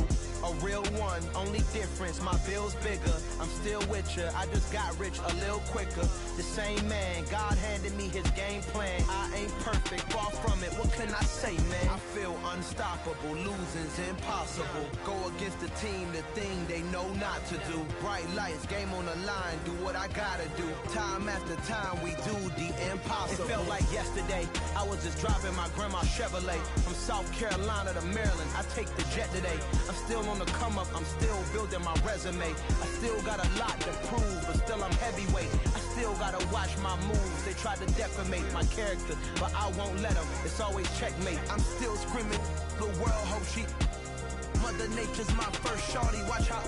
a real one. Only difference, my bill's bigger. I'm still with ya, I just got rich a little quicker. The same man, God handed me his game plan. I ain't perfect, far from it, what can I say, man? I feel unstoppable, losing's impossible. Go against the team, the thing they know not to do. Bright lights, game on the line, do what I gotta do. Time after time, we do the impossible. It felt like yesterday, I was just driving my grandma's Chevrolet. From South Carolina to Maryland, I take the jet today. I'm still on the come up, I'm still building my resume. I still got a lot to prove, but still I'm heavyweight. I still gotta watch my moves. They try to defamate my character, but I won't let them. It's always checkmate. I'm still screaming, the world hope she. Mother Nature's my first shorty, watch how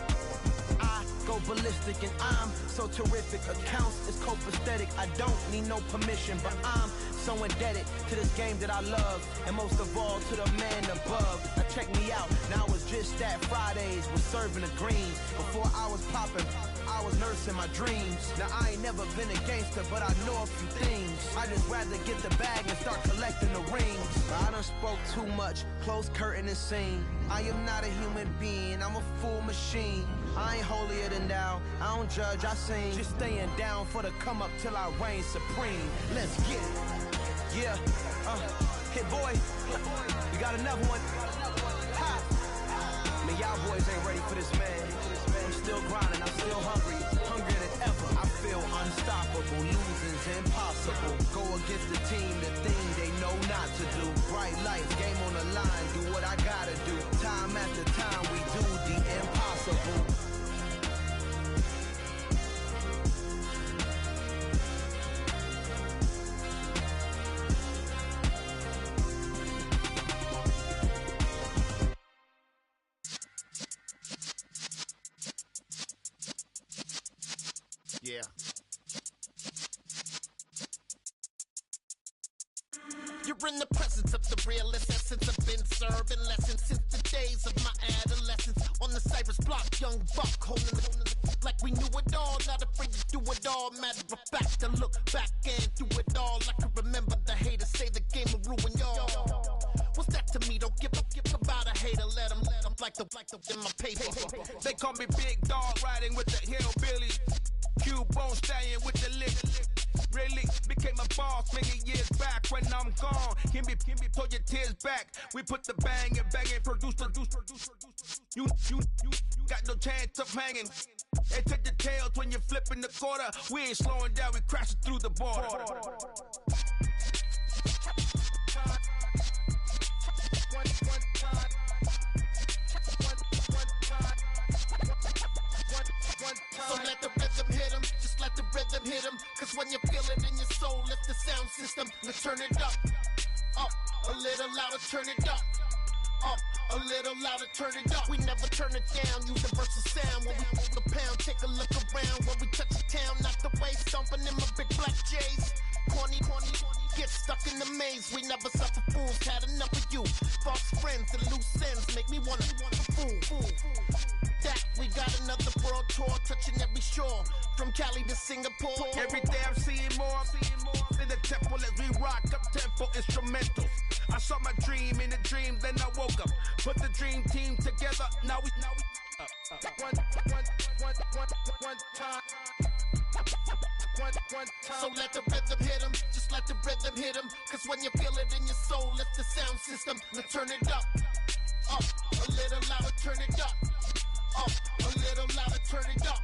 I go ballistic and I'm so terrific. Accounts is copacetic, I don't need no permission, but I'm so indebted to this game that I love, and most of all to the man above. Now check me out, now it's just that Fridays was serving the greens. Before I was popping, I was nursing my dreams. Now I ain't never been a gangster, but I know a few things. I just rather get the bag and start collecting the rings. I done spoke too much, close curtain and scene. I am not a human being, I'm a full machine. I ain't holier than thou, I don't judge, I sing. Just staying down for the come up till I reign supreme. Let's get it. Yeah, hit boy, you got another one. Ha. Man, y'all boys ain't ready for this, man. I'm still grinding, I'm still hungry, hungrier than ever. I feel unstoppable, losing's impossible. Go against the team, the thing they know not to do. Bright lights, game on the line, do what I gotta do. Time after time, we do the impossible. Yeah. You're in the presence of the realest essence. I've been serving lessons since the days of my adolescence. On the Cypress block, young buck holding the like we knew it all. Not afraid to do it all. Matter of fact, to look back and do it all. I can remember the haters say the game will ruin y'all. What's that to me? Don't give about a hater. Let them like the in my paper. They call me Big Dog, riding with the hillbilly. Cubone staying with the lick. Really became a boss many years back. When I'm gone, can be pull your tears back. We put the bang and produce. You got no chance of hanging. They take the tails when you're flipping the quarter. We ain't slowing down, we crashing through the border. So let the rhythm hit him, just let the rhythm hit him. Cause when you feel it in your soul, lift the sound system. Let's turn it up, a little louder, turn it up, a little louder, turn it up. We never turn it down, universal sound. When we hold the pound, take a look around. When we touch the town, not the way, stomping in my big black J's. Corny, get stuck in the maze. We never suffer fools, had enough of you. False friends and loose ends make me wanna fool. That we got another world tour, touching every shore, from Cali to Singapore. Every day I'm seeing more in the temple as we rock up tempo instrumentals. I saw my dream in a dream, then I woke up. Put the dream team together, now we one time. So let the rhythm hit him, just let the rhythm hit him. Cause when you feel it in your soul, lift the sound system. Let's turn it up, a little louder, turn it up, a little louder, turn it up.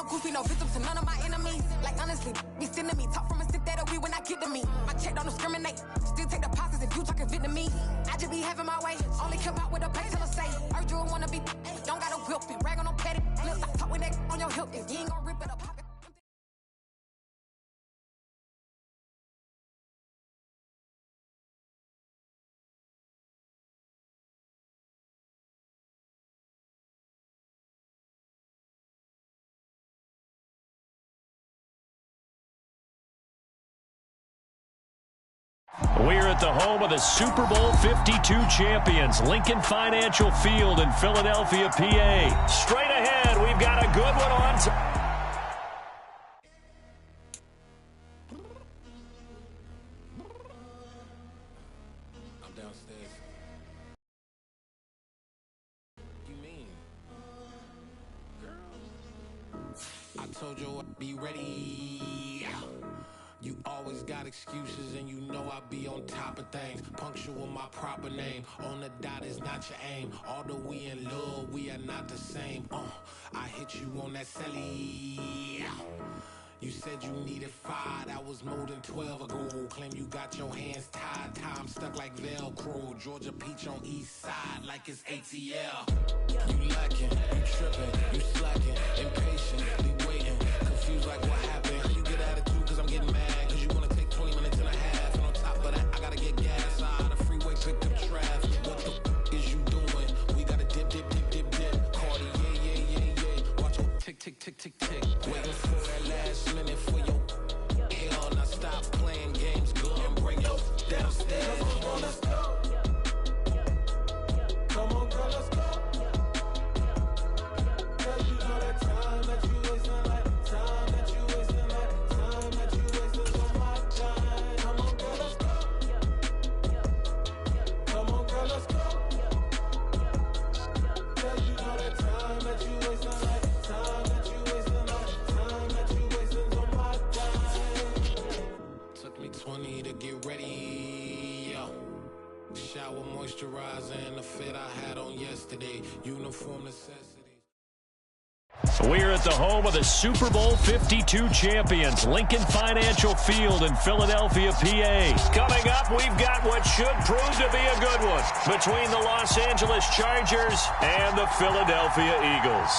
Goofy, no victim to none of my enemies. Like honestly, be sending me talk from a stick that'll me when I get to me. My check don't discriminate. Still take deposits if you talking Vietnamese. I just be having my way. Only come out with a pay till I say. Urge you wanna be. Don't gotta whip it. Rag on no petty. Flips. I talk with that on your hip. If you ain't gonna rip it up. We're at the home of the Super Bowl 52 champions, Lincoln Financial Field in Philadelphia, PA. Straight ahead, we've got a good one on. I'm downstairs. You mean? Girl. I told you I'd be ready. You always got excuses and you know I be on top of things. Punctual my proper name. On the dot is not your aim. Although we in love, we are not the same. I hit you on that celly. You said you needed 5, that was more than 12 ago. Claim you got your hands tied, time stuck like Velcro. Georgia Peach on east side like it's ATL. You lacking, you tripping, you slacking, impatient, waiting, confused like what happened. How you get attitude cause I'm getting mad, cause you wanna take 20 minutes and a half. And on top of that, I gotta get gas out the freeway, pick up traffic. What the is you doing? We gotta dip, dip, dip, dip, dip. Cardi, yeah. Watch your tick, tick, tick, tick, tick. Waiting for that last minute for your hell. Now stop playing games, go and bring your downstairs. Come on, let's go. Come on, girl, let's go. Cause you know that time that you wasting, like time that you wasting, like time that you wasting on my time. Come on, girl, let's go. Come on, girl, let's go. Cause you know that time that you wasting, like time that you wasting, like time that you wasting on my time. Took me 20 to get ready, yo. Shower moisturizer and the fit I had on yesterday. Uniform necessities. We're at the home of the Super Bowl 52 champions, Lincoln Financial Field in Philadelphia, PA. Coming up, we've got what should prove to be a good one between the Los Angeles Chargers and the Philadelphia Eagles.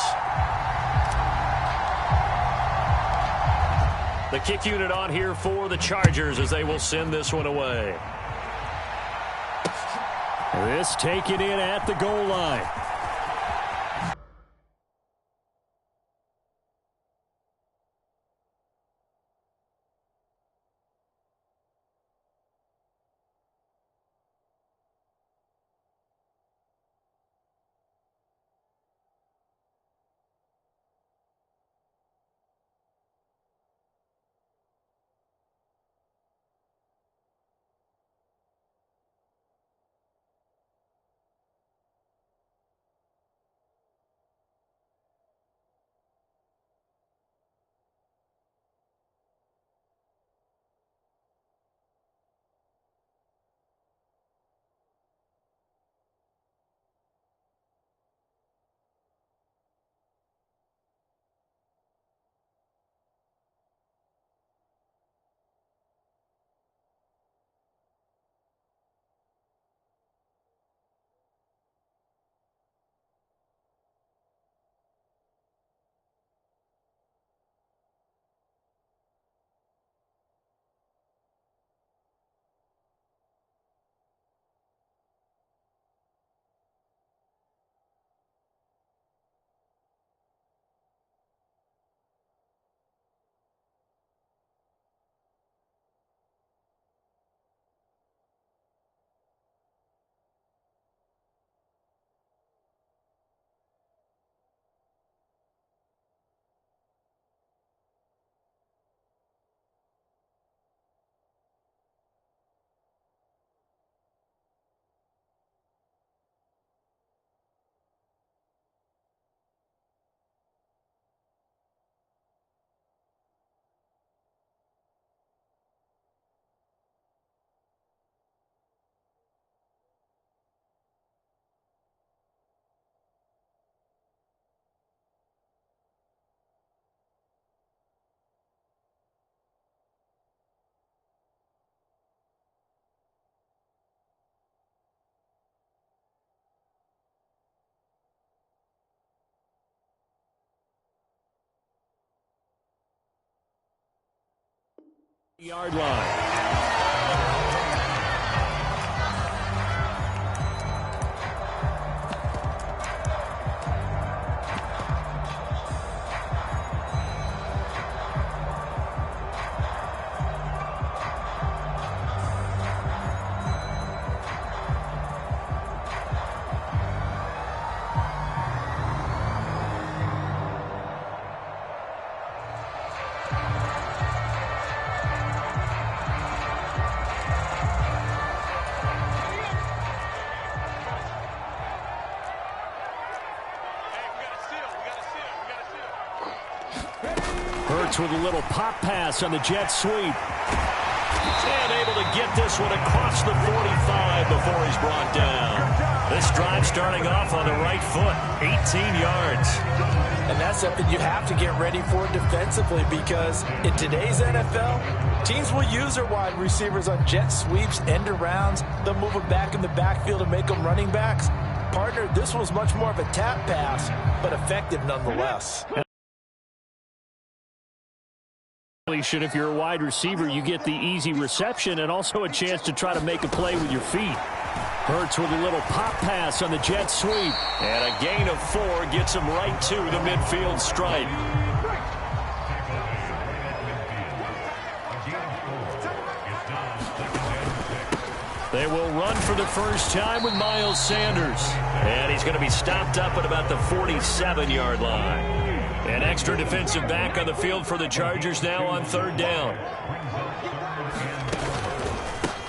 The kick unit on here for the Chargers as they will send this one away. This taken in at the goal line. Yard line. Hurts with a little pop pass on the jet sweep. And able to get this one across the 45 before he's brought down. This drive starting off on the right foot, 18 yards. And that's something you have to get ready for defensively, because in today's NFL, teams will use their wide receivers on jet sweeps, end arounds. They'll move them back in the backfield and make them running backs. Partner, this was much more of a tap pass, but effective nonetheless. If you're a wide receiver, you get the easy reception and also a chance to try to make a play with your feet. Hurts with a little pop pass on the jet sweep. And a gain of 4 gets him right to the midfield stripe. They will run for the first time with Miles Sanders. And he's going to be stopped up at about the 47-yard line. An extra defensive back on the field for the Chargers now on 3rd down.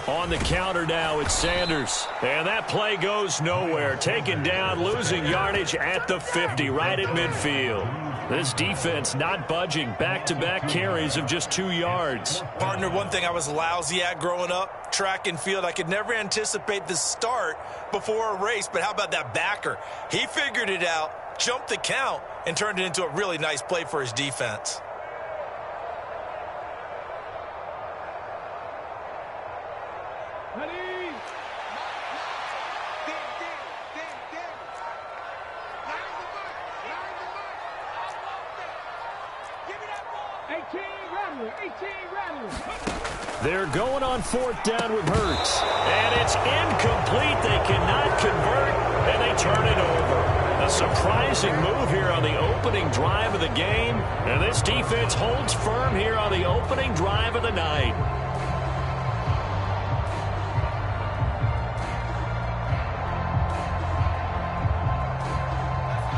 On the counter now, it's Sanders. And that play goes nowhere. Taken down, losing yardage at the 50, right at midfield. This defense not budging. Back-to-back carries of just 2 yards. Partner, one thing I was lousy at growing up, track and field, I could never anticipate the start before a race. But how about that backer? He figured it out, jumped the count, and turned it into a really nice play for his defense. They're going on 4th down with Hurts. And it's incomplete. They cannot convert, and they turn it over. A surprising move here on the opening drive of the game. And this defense holds firm here on the opening drive of the night.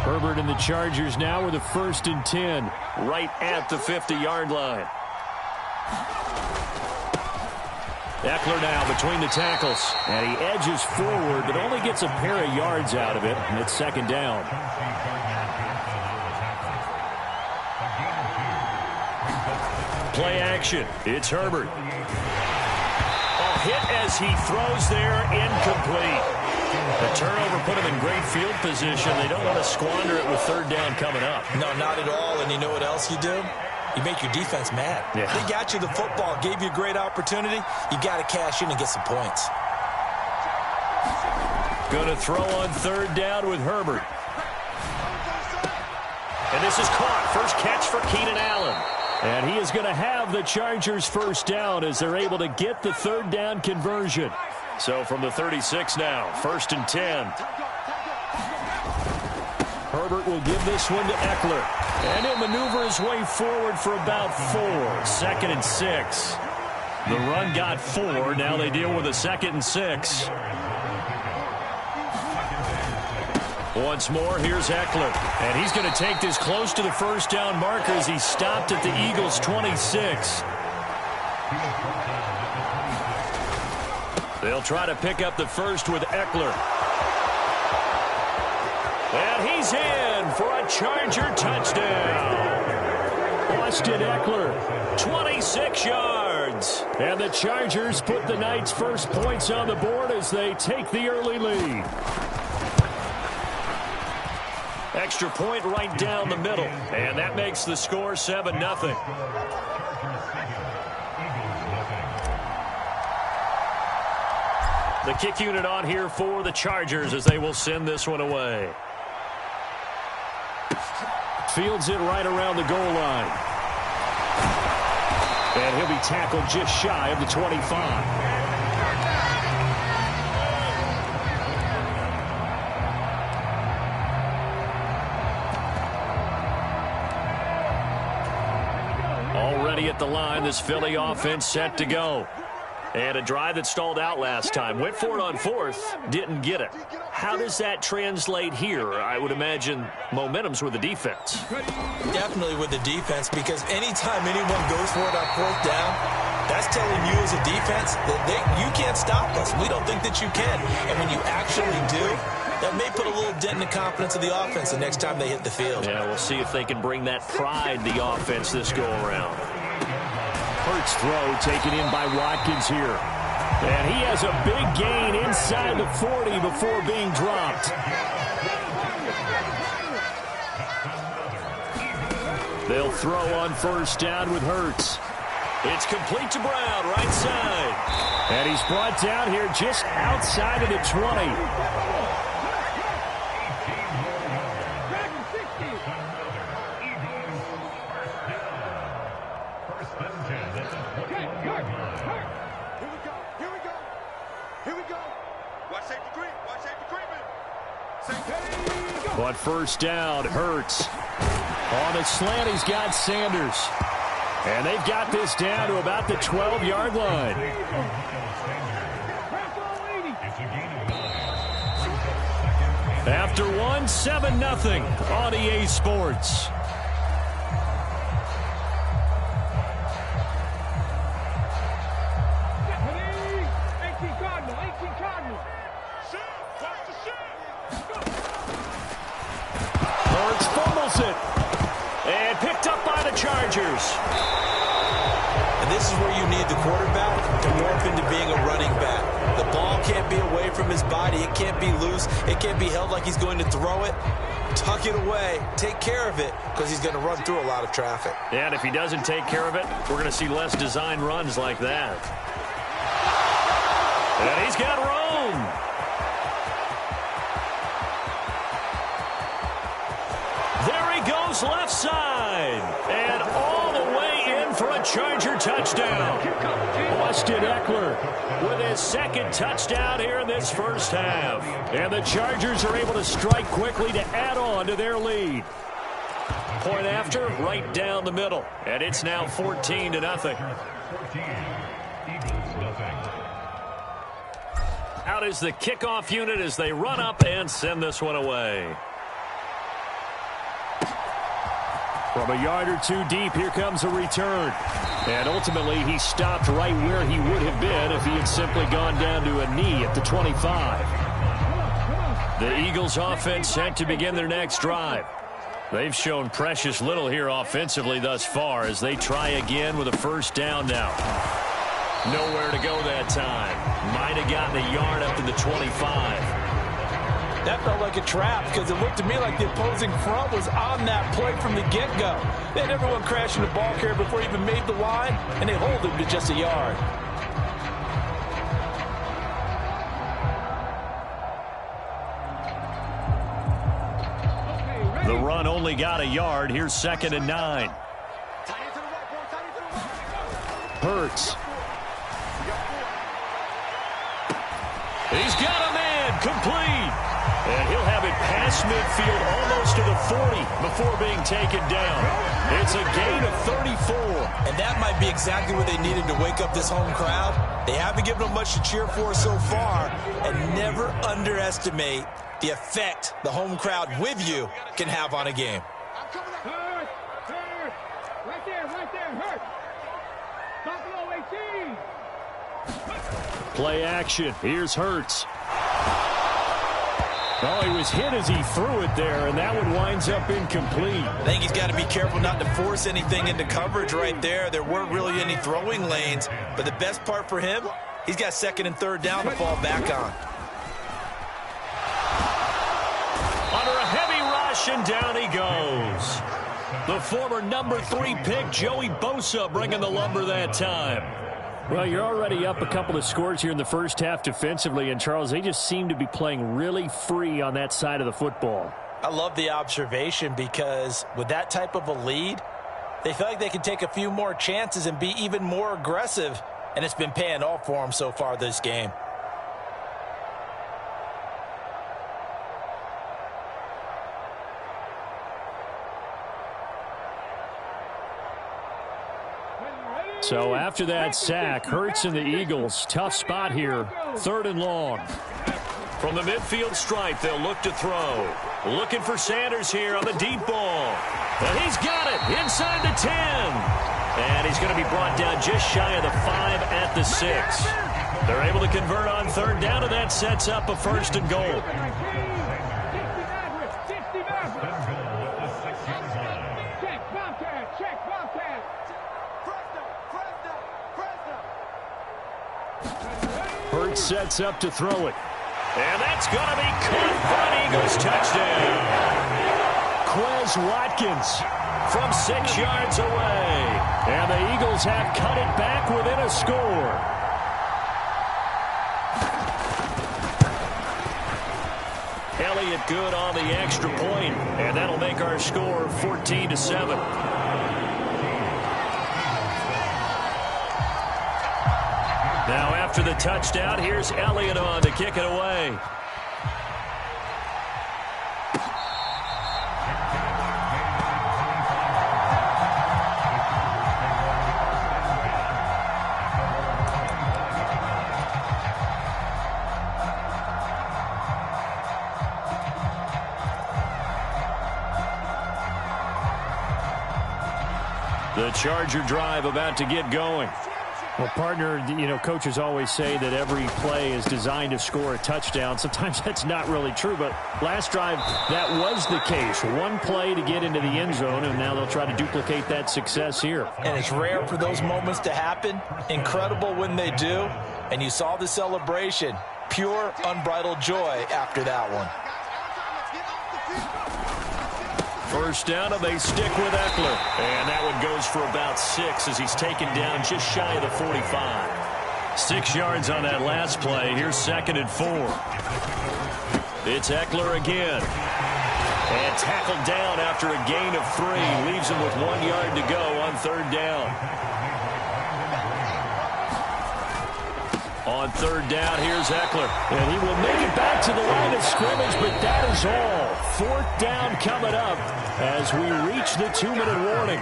Herbert and the Chargers now with a 1st and 10. Right at the 50-yard line. Eckler now between the tackles. And he edges forward, but only gets a pair of yards out of it. And it's 2nd down. Play action. It's Herbert. A hit as he throws there, incomplete. The turnover put him in great field position. They don't want to squander it with 3rd down coming up. No, not at all. And you know what else you do? You make your defense mad. Yeah. They got you the football, gave you a great opportunity. You got to cash in and get some points. Going to throw on 3rd down with Herbert. And this is caught. First catch for Keenan Allen. And he is going to have the Chargers' 1st down as they're able to get the 3rd down conversion. So from the 36 now, 1st and 10. Herbert will give this one to Eckler. And he'll maneuver his way forward for about 4. 2nd and 6. The run got 4. Now they deal with a 2nd and 6. Once more, here's Eckler. And he's going to take this close to the 1st down marker as he stopped at the Eagles' 26. They'll try to pick up the 1st with Eckler. And he's in for a Charger touchdown. Austin Eckler, 26 yards. And the Chargers put the night's first points on the board as they take the early lead. Extra point right down the middle. And that makes the score 7-0. The kick unit on here for the Chargers as they will send this one away. Fields it right around the goal line. And he'll be tackled just shy of the 25. Already at the line, this Philly offense set to go. And a drive that stalled out last time. Went for it on fourth, didn't get it. How does that translate here? I would imagine momentum's with the defense. Definitely with the defense, because anytime anyone goes for it on fourth down, that's telling you as a defense that you can't stop us. We don't think that you can. And when you actually do, that may put a little dent in the confidence of the offense the next time they hit the field. Yeah, we'll see if they can bring that pride, the offense, this go-around. Hurts throw taken in by Watkins here. And he has a big gain inside the 40 before being dropped. They'll throw on first down with Hurts. It's complete to Brown, right side. And he's brought down here just outside of the 20. On first down, Hurts. On the slant, he's got Sanders. And they've got this down to about the 12-yard line. After one, 7-0 on EA Sports. Chargers. And this is where you need the quarterback to morph into being a running back. The ball can't be away from his body. It can't be loose. It can't be held like he's going to throw it. Tuck it away. Take care of it, because he's going to run through a lot of traffic. Yeah, and if he doesn't take care of it, we're going to see less design runs like that. And he's got room. There he goes left side. And all the way in for a Charger touchdown. Austin Eckler with his second touchdown here in this first half. And the Chargers are able to strike quickly to add on to their lead. Point after, right down the middle. And it's now 14-0. Out is the kickoff unit as they run up and send this one away. From a yard or two deep, here comes a return. And ultimately, he stopped right where he would have been if he had simply gone down to a knee at the 25. The Eagles offense set to begin their next drive. They've shown precious little here offensively thus far as they try again with a first down now. Nowhere to go that time. Might have gotten a yard up to the 25. That felt like a trap, because it looked to me like the opposing front was on that play from the get-go. They had everyone crashing the ball carrier before he even made the line, and they hold him to just a yard. The run only got a yard. Here's 2nd and 9. Hurts. He's got a man complete. And he'll have it past midfield almost to the 40 before being taken down. It's a gain of 34. And that might be exactly what they needed to wake up this home crowd. They haven't given them much to cheer for so far. And never underestimate the effect the home crowd with you can have on a game. Hurt. Right there, Hurt. Buffalo 18. Play action. Here's Hurts. Oh, he was hit as he threw it there, and that one winds up incomplete. I think he's got to be careful not to force anything into coverage right there. There weren't really any throwing lanes, but the best part for him, he's got 2nd and 3rd down to fall back on. Under a heavy rush, and down he goes. The former number 3 pick, Joey Bosa, bringing the lumber that time. Well, you're already up a couple of scores here in the first half defensively, and Charles, they just seem to be playing really free on that side of the football. I love the observation, because with that type of a lead, They feel like they can take a few more chances and be even more aggressive, and it's been paying off for them so far this game. So after that sack, Hurts and the Eagles, tough spot here, 3rd and long. From the midfield stripe, they'll look to throw. Looking for Sanders here on the deep ball. And he's got it inside the 10. And he's going to be brought down just shy of the 5 at the 6. They're able to convert on 3rd down, and that sets up a 1st and goal. Hurts sets up to throw it. And that's going to be caught for an Eagles touchdown. Quez Watkins from 6 yards away. And the Eagles have cut it back within a score. Elliott good on the extra point, and that'll make our score 14-7. Now after the touchdown, here's Elliott on to kick it away. The Charger drive about to get going. Well, partner, you know, coaches always say that every play is designed to score a touchdown. Sometimes that's not really true, but last drive, that was the case. One play to get into the end zone, and now they'll try to duplicate that success here. And it's rare for those moments to happen. Incredible when they do. And you saw the celebration. Pure, unbridled joy after that one. 1st down, and they stick with Eckler. And that one goes for about 6 as he's taken down just shy of the 45. 6 yards on that last play. Here's 2nd and 4. It's Eckler again. And tackled down after a gain of 3. Leaves him with 1 yard to go on 3rd down. On 3rd down, here's Eckler. And he will make it back to the line of scrimmage, but that is all. 4th down coming up as we reach the 2-minute warning.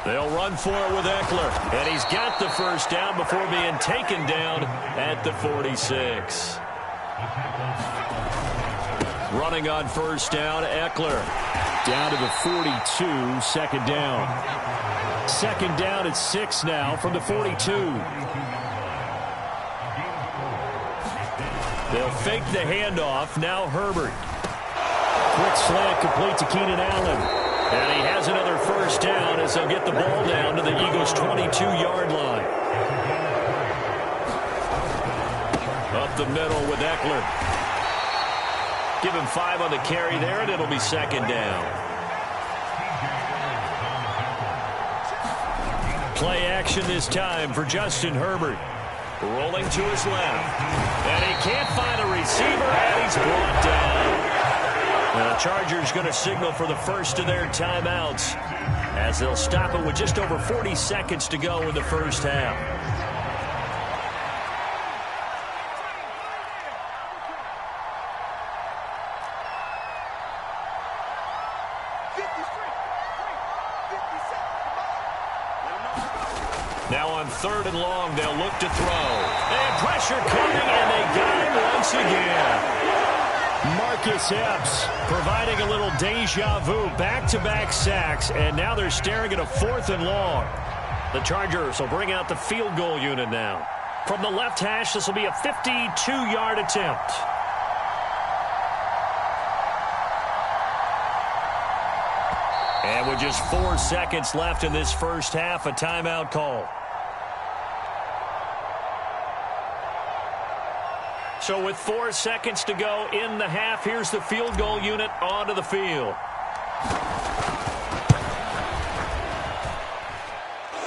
They'll run for it with Eckler, and he's got the 1st down before being taken down at the 46. Running on 1st down, Eckler. Down to the 42, 2nd down. 2nd down at 6 now from the 42. They'll fake the handoff. Now Herbert. Quick slant complete to Keenan Allen. And he has another 1st down as they'll get the ball down to the Eagles' 22-yard line. Up the middle with Eckler. Give him 5 on the carry there, and it'll be 2nd down. Play action this time for Justin Herbert. Rolling to his left. And he can't find a receiver, and he's brought down. The Chargers going to signal for the first of their timeouts as they'll stop it with just over 40 seconds to go in the 1st half. Now on 3rd and long, they'll look to throw. And pressure coming, and they got him once again. Marcus Epps providing a little deja vu, back-to-back sacks, and now they're staring at a 4th and long. The Chargers will bring out the field goal unit now. From the left hash, this will be a 52-yard attempt. And with just 4 seconds left in this 1st half, a timeout call. So with 4 seconds to go in the half, here's the field goal unit onto the field.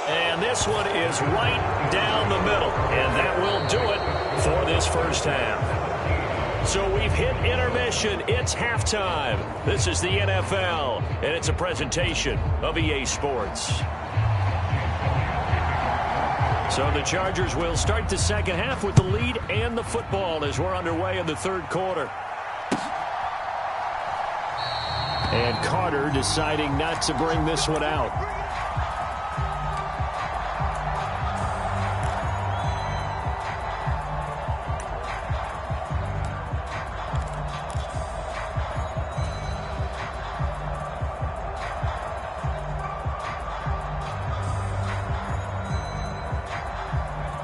And this one is right down the middle. And that will do it for this first half. So we've hit intermission. It's halftime. This is the NFL, and it's a presentation of EA Sports. So the Chargers will start the second half with the lead and the football as we're underway in the third quarter. And Carter deciding not to bring this one out.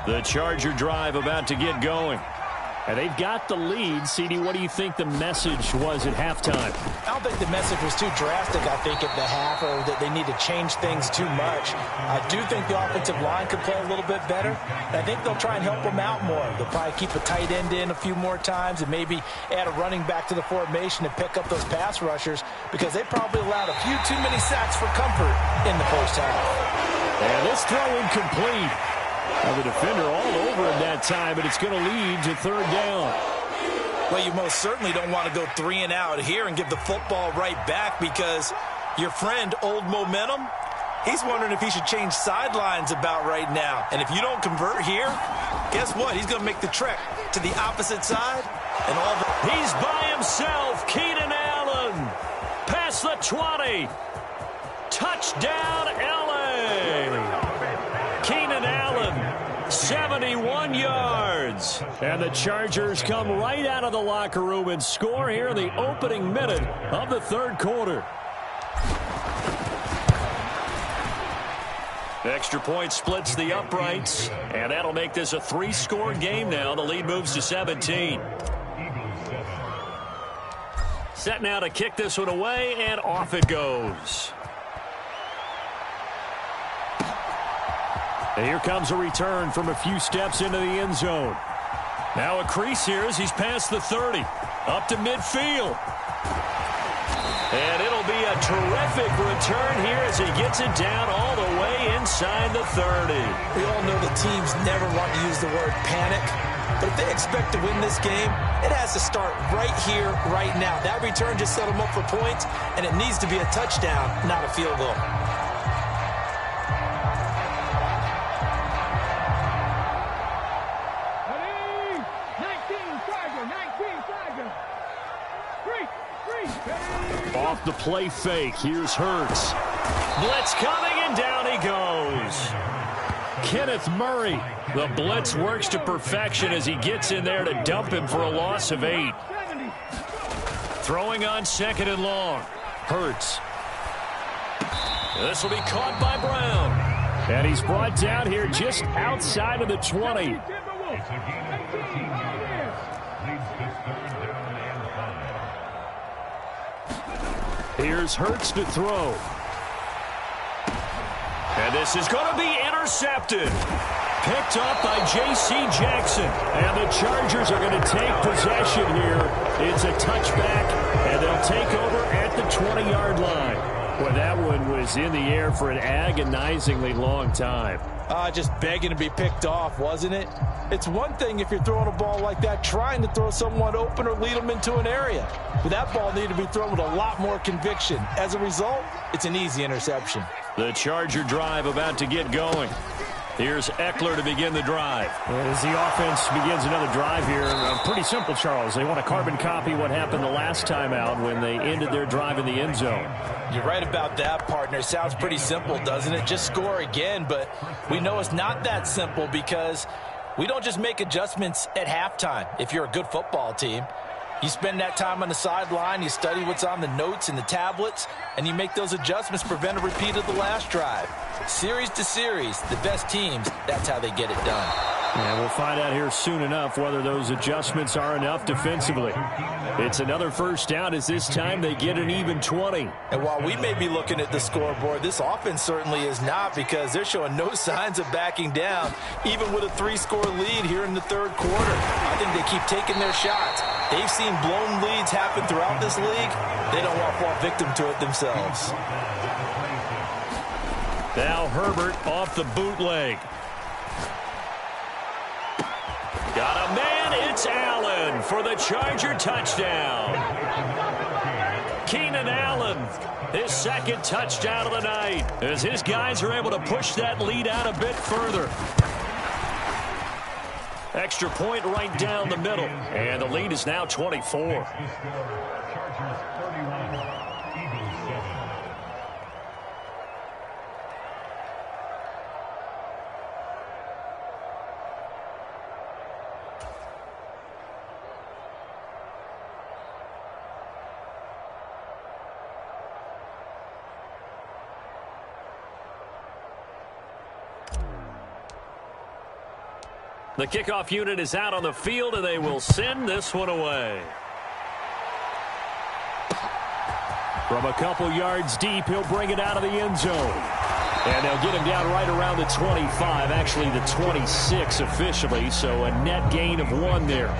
The Charger drive about to get going. And they've got the lead. CD, what do you think the message was at halftime? I don't think the message was too drastic, I think, at the half, or that they need to change things too much. I do think the offensive line could play a little bit better. And I think they'll try and help them out more. They'll probably keep a tight end in a few more times and maybe add a running back to the formation and pick up those pass rushers, because they probably allowed a few too many sacks for comfort in the first half. And this throw incomplete. Well, the defender all over him that time, but it's going to lead to third down. Well, you most certainly don't want to go 3 and out here and give the football right back, because your friend, Old Momentum, he's wondering if he should change sidelines about right now. And if you don't convert here, guess what? He's going to make the trek to the opposite side. And all he's by himself. Keenan Allen past the 20. Touchdown, LA. Keenan Allen, 71 yards. And the Chargers come right out of the locker room and score here in the opening minute of the third quarter. Extra point splits the uprights, and that'll make this a 3-score game now. The lead moves to 17. Set now to kick this one away, and off it goes. And here comes a return from a few steps into the end zone. Now a crease here as he's past the 30. Up to midfield. And it'll be a terrific return here as he gets it down all the way inside the 30. We all know the teams never want to use the word panic, but if they expect to win this game, it has to start right here, right now. That return just set them up for points, and it needs to be a touchdown, not a field goal. Off the play fake, here's Hurts. Blitz coming, and down he goes. Kenneth Murray. The blitz works to perfection as he gets in there to dump him for a loss of 8. Throwing on 2nd and long. Hurts. This will be caught by Brown. And he's brought down here just outside of the 20. Here's Hurts to throw. And this is going to be intercepted. Picked up by J.C. Jackson. And the Chargers are going to take possession here. It's a touchback, and they'll take over at the 20-yard line. Well, that one was in the air for an agonizingly long time. Just begging to be picked off, wasn't it? It's one thing if you're throwing a ball like that, trying to throw someone open or lead them into an area. But that ball needed to be thrown with a lot more conviction. As a result, it's an easy interception. The Charger drive about to get going. Here's Eckler to begin the drive. As the offense begins another drive here, pretty simple, Charles. They want to carbon copy what happened the last time out when they ended their drive in the end zone. You're right about that, partner. Sounds pretty simple, doesn't it? Just score again, but we know it's not that simple because we don't just make adjustments at halftime if you're a good football team. You spend that time on the sideline, you study what's on the notes and the tablets, and you make those adjustments to prevent a repeat of the last drive. Series to series, the best teams, that's how they get it done. And we'll find out here soon enough whether those adjustments are enough defensively. It's another first down as this time they get an even 20. And while we may be looking at the scoreboard, this offense certainly is not, because they're showing no signs of backing down, even with a 3-score lead here in the third quarter. I think they keep taking their shots. They've seen blown leads happen throughout this league. They don't want to fall victim to it themselves. Now Herbert off the bootleg. Got a man, it's Allen for the Charger touchdown. Keenan Allen, his second touchdown of the night, as his guys are able to push that lead out a bit further. Extra point right down the middle, and the lead is now 24. The kickoff unit is out on the field, and they will send this one away. From a couple yards deep, he'll bring it out of the end zone. And they'll get him down right around the 25, actually the 26 officially, so a net gain of 1 there.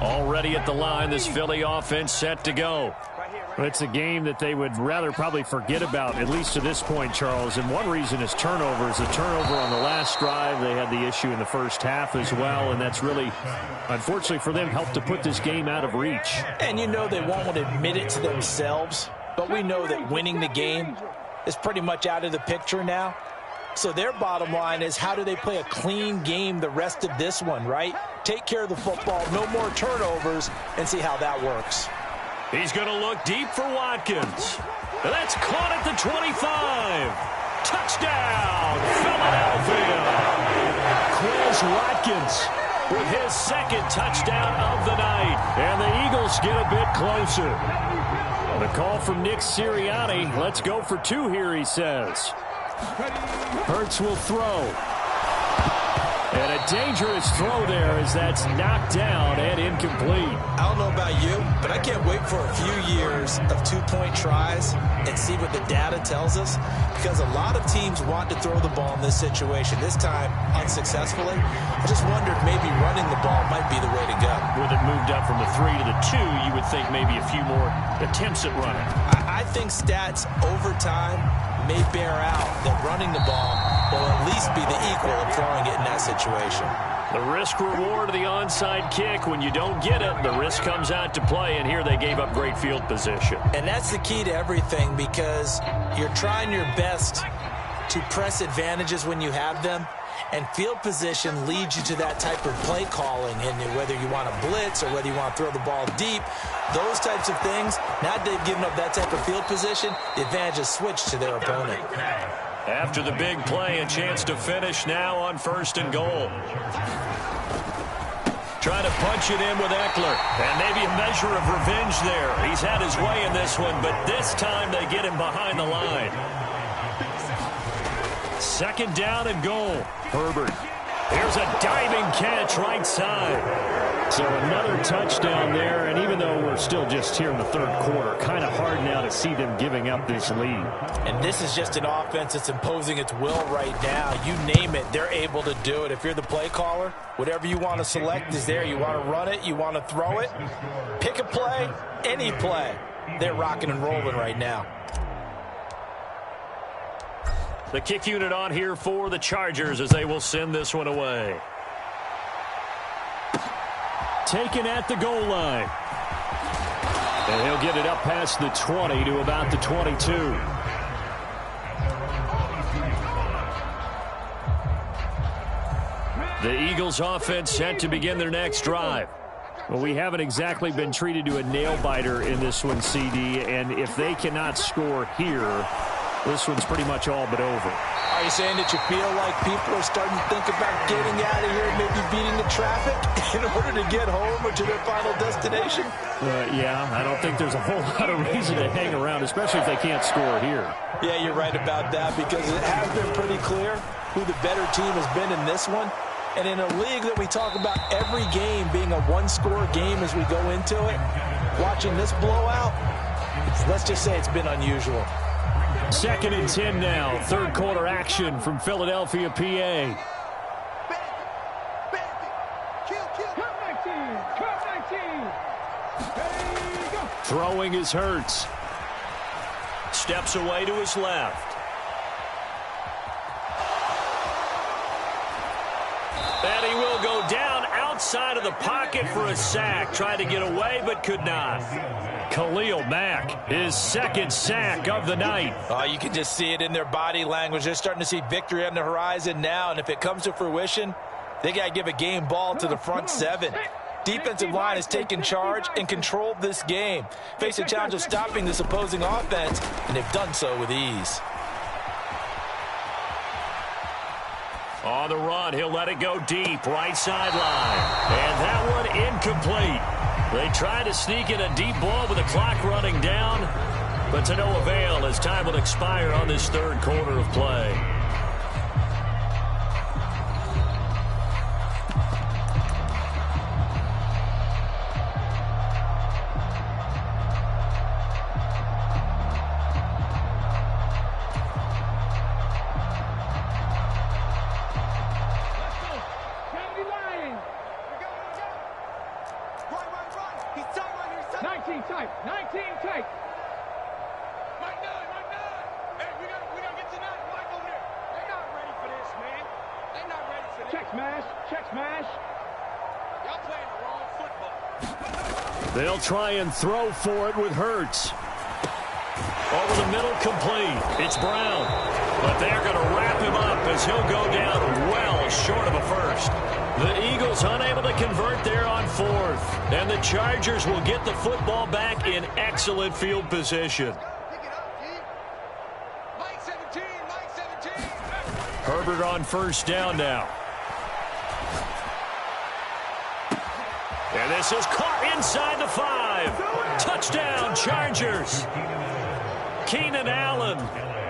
Already at the line, this Philly offense set to go. It's a game that they would rather probably forget about, at least to this point, Charles. And one reason is turnovers. The turnover on the last drive, they had the issue in the first half as well, and that's really, unfortunately for them, helped to put this game out of reach. And you know they won't admit it to themselves, but we know that winning the game is pretty much out of the picture now. So their bottom line is, how do they play a clean game the rest of this one, right? Take care of the football, no more turnovers, and see how that works. He's going to look deep for Watkins. That's caught at the 25. Touchdown, Philadelphia. Quez Watkins with his second touchdown of the night. And the Eagles get a bit closer. The call from Nick Sirianni. Let's go for 2 here, he says. Hurts will throw. And a dangerous throw there as that's knocked down and incomplete. I don't know about you, but I can't wait for a few years of 2-point tries and see what the data tells us, because a lot of teams want to throw the ball in this situation. This time, unsuccessfully. I just wondered maybe running the ball might be the way to go. With it moved up from the 3 to the 2, you would think maybe a few more attempts at running. I think stats over time may bear out that running the ball will at least be the equal of throwing it in that situation. The risk-reward of the onside kick, when you don't get it, the risk comes out to play, and here they gave up great field position. And that's the key to everything, because you're trying your best to press advantages when you have them, and field position leads you to that type of play calling, and whether you want to blitz or whether you want to throw the ball deep, those types of things, now they've given up that type of field position, the advantage is switched to their opponent. After the big play, a chance to finish now on 1st and goal. Trying to punch it in with Eckler, and maybe a measure of revenge there. He's had his way in this one, but this time they get him behind the line. 2nd down and goal. Herbert. Here's a diving catch right side. So another touchdown there, and even though we're still just here in the 3rd quarter, kind of hard now to see them giving up this lead. And this is just an offense that's imposing its will right now. You name it, they're able to do it. If you're the play caller, whatever you want to select is there. You want to run it, you want to throw it, pick a play, any play. They're rocking and rolling right now. The kick unit on here for the Chargers as they will send this one away. Taken at the goal line. And he'll get it up past the 20 to about the 22. The Eagles offense set to begin their next drive. Well, we haven't exactly been treated to a nail-biter in this one, CD, and if they cannot score here, this one's pretty much all but over. Are you saying that you feel like people are starting to think about getting out of here and maybe beating the traffic in order to get home or to their final destination? Yeah, I don't think there's a whole lot of reason to hang around, especially if they can't score here. Yeah, you're right about that, because it has been pretty clear who the better team has been in this one. And in a league that we talk about every game being a one-score game as we go into it, watching this blowout, let's just say it's been unusual. 2nd and 10 now. Third quarter action from Philadelphia, PA. Throwing is Hurts. Steps away to his left. And he will go down outside of the pocket for a sack. Tried to get away, but could not. Khalil Mack, his 2nd sack of the night. You can just see it in their body language. They're starting to see victory on the horizon now, and if it comes to fruition, they got to give a game ball to the front 7. Defensive line has taken charge and controlled this game. Face a challenge of stopping this opposing offense, and they've done so with ease. On the run, he'll let it go deep, right sideline. And that one incomplete. They tried to sneak in a deep ball with the clock running down, but to no avail as time will expire on this third quarter of play. They'll try and throw for it with Hurts. Over the middle, complete. It's Brown. But they're going to wrap him up as he'll go down well short of a first. The Eagles unable to convert there on 4th. And the Chargers will get the football back in excellent field position. Herbert on 1st down now. And this is caught inside the 5. Touchdown, Chargers. Keenan Allen,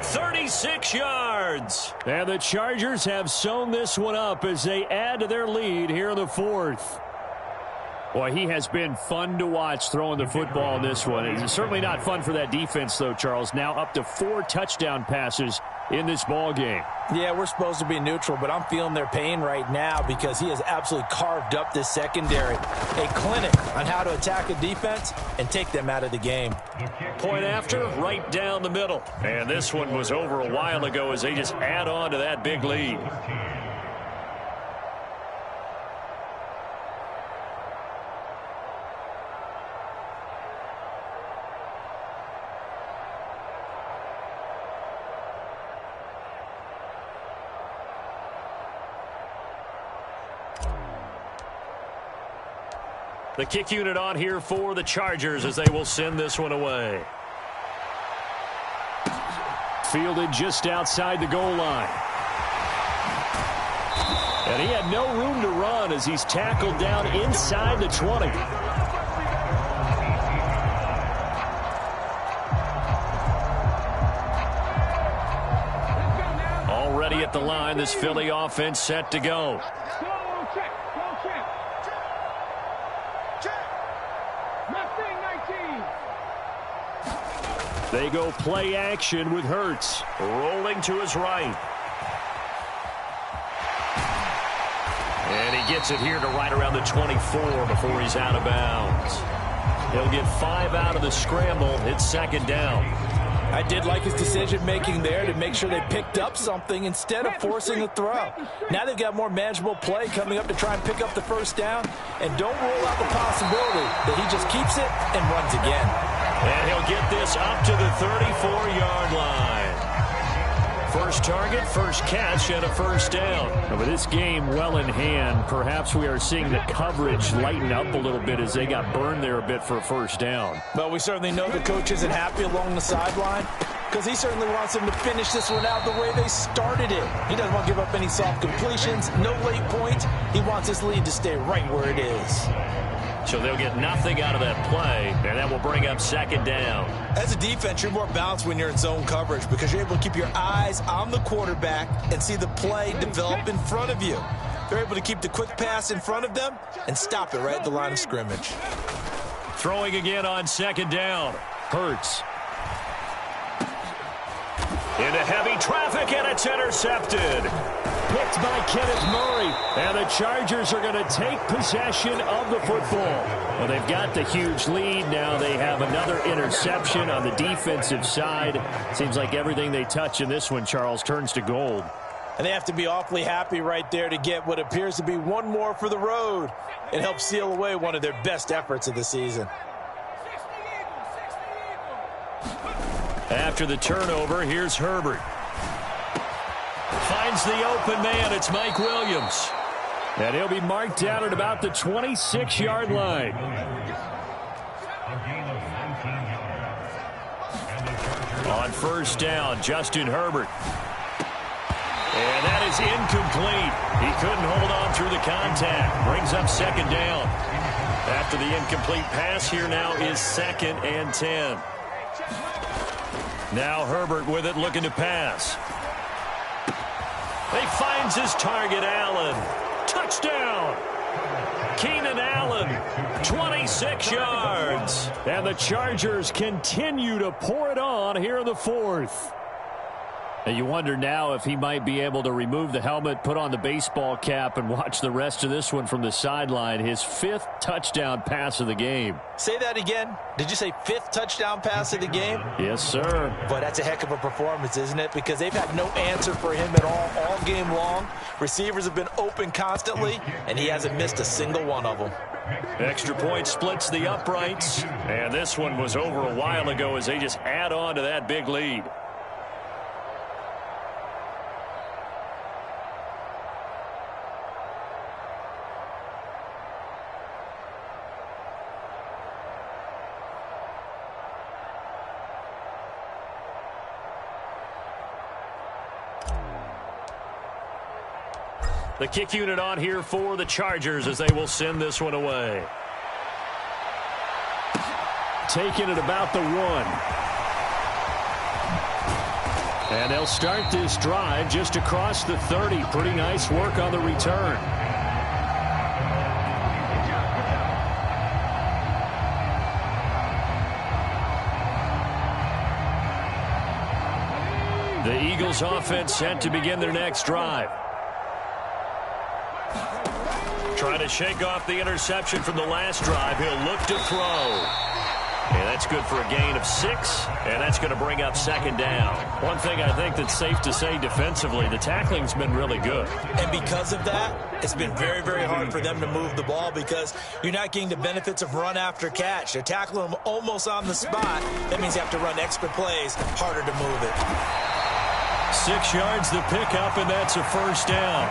36 yards. And the Chargers have sewn this one up as they add to their lead here in the 4th. Boy, he has been fun to watch throwing the football in this one. It's certainly not fun for that defense, though, Charles. Now up to 4 touchdown passes in this ball game. Yeah, we're supposed to be neutral, but I'm feeling their pain right now because he has absolutely carved up this secondary. A clinic on how to attack a defense and take them out of the game. Point after, right down the middle. And this one was over a while ago as they just add on to that big lead. The kick unit on here for the Chargers as they will send this one away. Fielded just outside the goal line. And he had no room to run as he's tackled down inside the 20. Already at the line, this Philly offense set to go. They go play action with Hurts. Rolling to his right. And he gets it here to right around the 24 before he's out of bounds. He'll get 5 out of the scramble. It's 2nd down. I did like his decision-making there to make sure they picked up something instead of forcing a throw. Now they've got more manageable play coming up to try and pick up the 1st down. And don't rule out the possibility that he just keeps it and runs again. And he'll get this up to the 34-yard line. First target, first catch, and a 1st down. And with this game well in hand, perhaps we are seeing the coverage lighten up a little bit as they got burned there a bit for a 1st down. But we certainly know the coach isn't happy along the sideline because he certainly wants them to finish this one out the way they started it. He doesn't want to give up any soft completions, no late points. He wants his lead to stay right where it is. So they'll get nothing out of that play, and that will bring up 2nd down. As a defense, you're more balanced when you're in zone coverage because you're able to keep your eyes on the quarterback and see the play develop in front of you. They're able to keep the quick pass in front of them and stop it right at the line of scrimmage. Throwing again on 2nd down. Hurts. Into heavy traffic, and it's intercepted. Picked by Kenneth Murray, and the Chargers are going to take possession of the football. Well, they've got the huge lead. Now they have another interception on the defensive side. Seems like everything they touch in this one, Charles, turns to gold. And they have to be awfully happy right there to get what appears to be one more for the road. It helps seal away one of their best efforts of the season. After the turnover, here's Herbert. Finds the open man. It's Mike Williams. And he'll be marked down at about the 26-yard line. On first down, Justin Herbert. And that is incomplete. He couldn't hold on through the contact. Brings up second down. After the incomplete pass, here now is 2nd and 10. Now Herbert with it, looking to pass. He finds his target, Allen. Touchdown! Keenan Allen, 26 yards. And the Chargers continue to pour it on here in the 4th. And you wonder now if he might be able to remove the helmet, put on the baseball cap, and watch the rest of this one from the sideline. His 5th touchdown pass of the game. Say that again. Did you say 5th touchdown pass of the game? Yes, sir. But that's a heck of a performance, isn't it? Because they've had no answer for him at all game long. Receivers have been open constantly, and he hasn't missed a single one of them. Extra point splits the uprights. And this one was over a while ago as they just add on to that big lead. The kick unit on here for the Chargers as they will send this one away. Taking it about the 1. And they'll start this drive just across the 30. Pretty nice work on the return. The Eagles offense set to begin their next drive. Trying to shake off the interception from the last drive. He'll look to throw. And that's good for a gain of 6. And that's going to bring up second down. One thing I think that's safe to say defensively, the tackling's been really good. And because of that, it's been very, very hard for them to move the ball because you're not getting the benefits of run after catch. They're tackling them almost on the spot. That means you have to run extra plays, harder to move it. 6 yards the pickup, and that's a first down.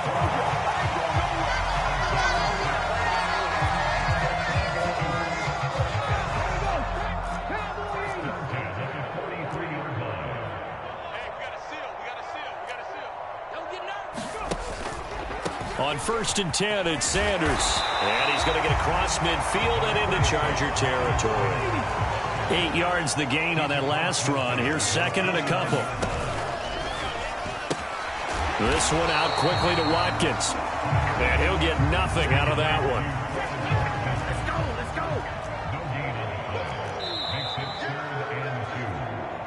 On 1st and 10, it's Sanders. And he's going to get across midfield and into Charger territory. 8 yards the gain on that last run. Here's 2nd and a couple. This one out quickly to Watkins. And he'll get nothing out of that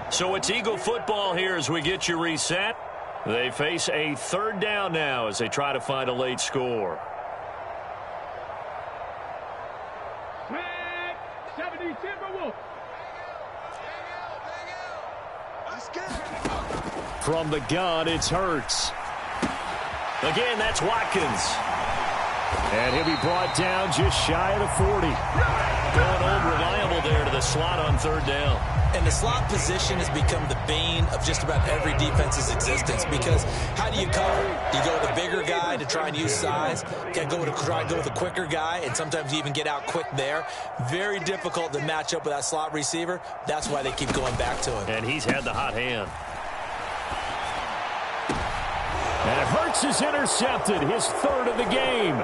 one. So it's Eagle football here as we get you reset. They face a 3rd down now as they try to find a late score. 70 Timberwolves. From the gun, it's Hurts. Again, that's Watkins. And he'll be brought down just shy of the 40. Going old reliable there to the slot on 3rd down. And the slot position has become the bane of just about every defense's existence because how do you cover? You go with the bigger guy to try and use size. You got to try and go with the quicker guy, and sometimes you even get out quick there. Very difficult to match up with that slot receiver. That's why they keep going back to him. And he's had the hot hand. And Hurts is intercepted, his 3rd of the game.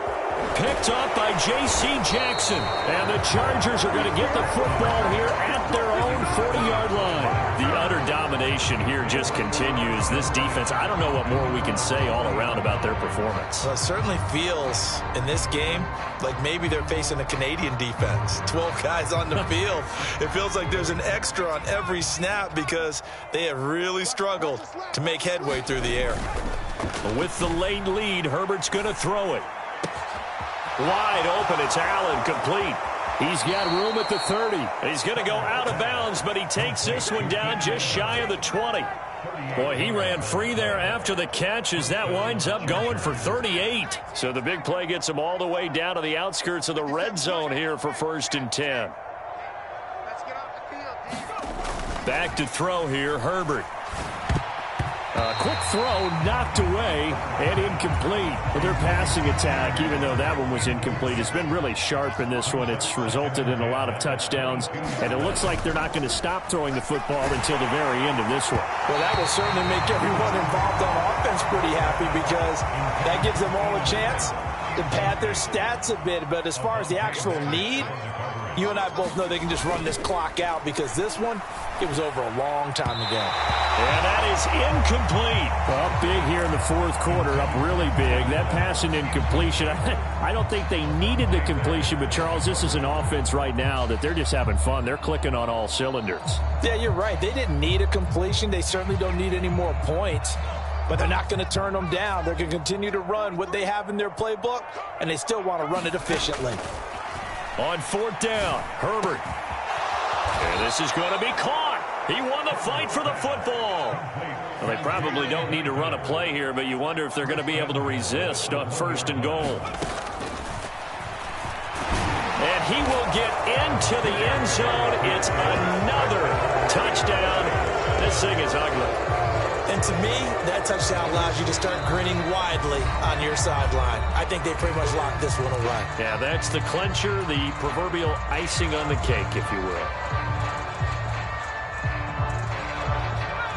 Picked up by J.C. Jackson. And the Chargers are going to get the football here at their own 40-yard line. The utter dominance domination here just continues. This defense, I don't know what more we can say all around about their performance. Well, it certainly feels in this game like maybe they're facing a Canadian defense. 12 guys on the field. It feels like there's an extra on every snap because they have really struggled to make headway through the air. With the late lead, Herbert's going to throw it. Wide open, it's Allen, complete. He's got room at the 30. He's going to go out of bounds, but he takes this one down just shy of the 20. Boy, he ran free there after the catch as that winds up going for 38. So the big play gets him all the way down to the outskirts of the red zone here for 1st and 10. Back to throw here, Herbert. Quick throw, knocked away, and incomplete. But their passing attack, even though that one was incomplete, has been really sharp in this one. It's resulted in a lot of touchdowns, and it looks like they're not going to stop throwing the football until the very end of this one. Well, that will certainly make everyone involved on offense pretty happy because that gives them all a chance to pad their stats a bit. But as far as the actual need, you and I both know they can just run this clock out because this one, it was over a long time ago. And that is incomplete. Up big here in the 4th quarter, up really big. That pass and incompletion, I don't think they needed the completion, but Charles, this is an offense right now that they're just having fun. They're clicking on all cylinders. Yeah, you're right. They didn't need a completion. They certainly don't need any more points, but they're not going to turn them down. They're going to continue to run what they have in their playbook, and they still want to run it efficiently. On 4th down, Herbert. And this is going to be caught. He won the fight for the football. Well, they probably don't need to run a play here, but you wonder if they're going to be able to resist on 1st and goal. And he will get into the end zone. It's another touchdown. This thing is ugly. And to me, that touchdown allows you to start grinning widely on your sideline. I think they pretty much locked this one away. Yeah, that's the clincher, the proverbial icing on the cake, if you will.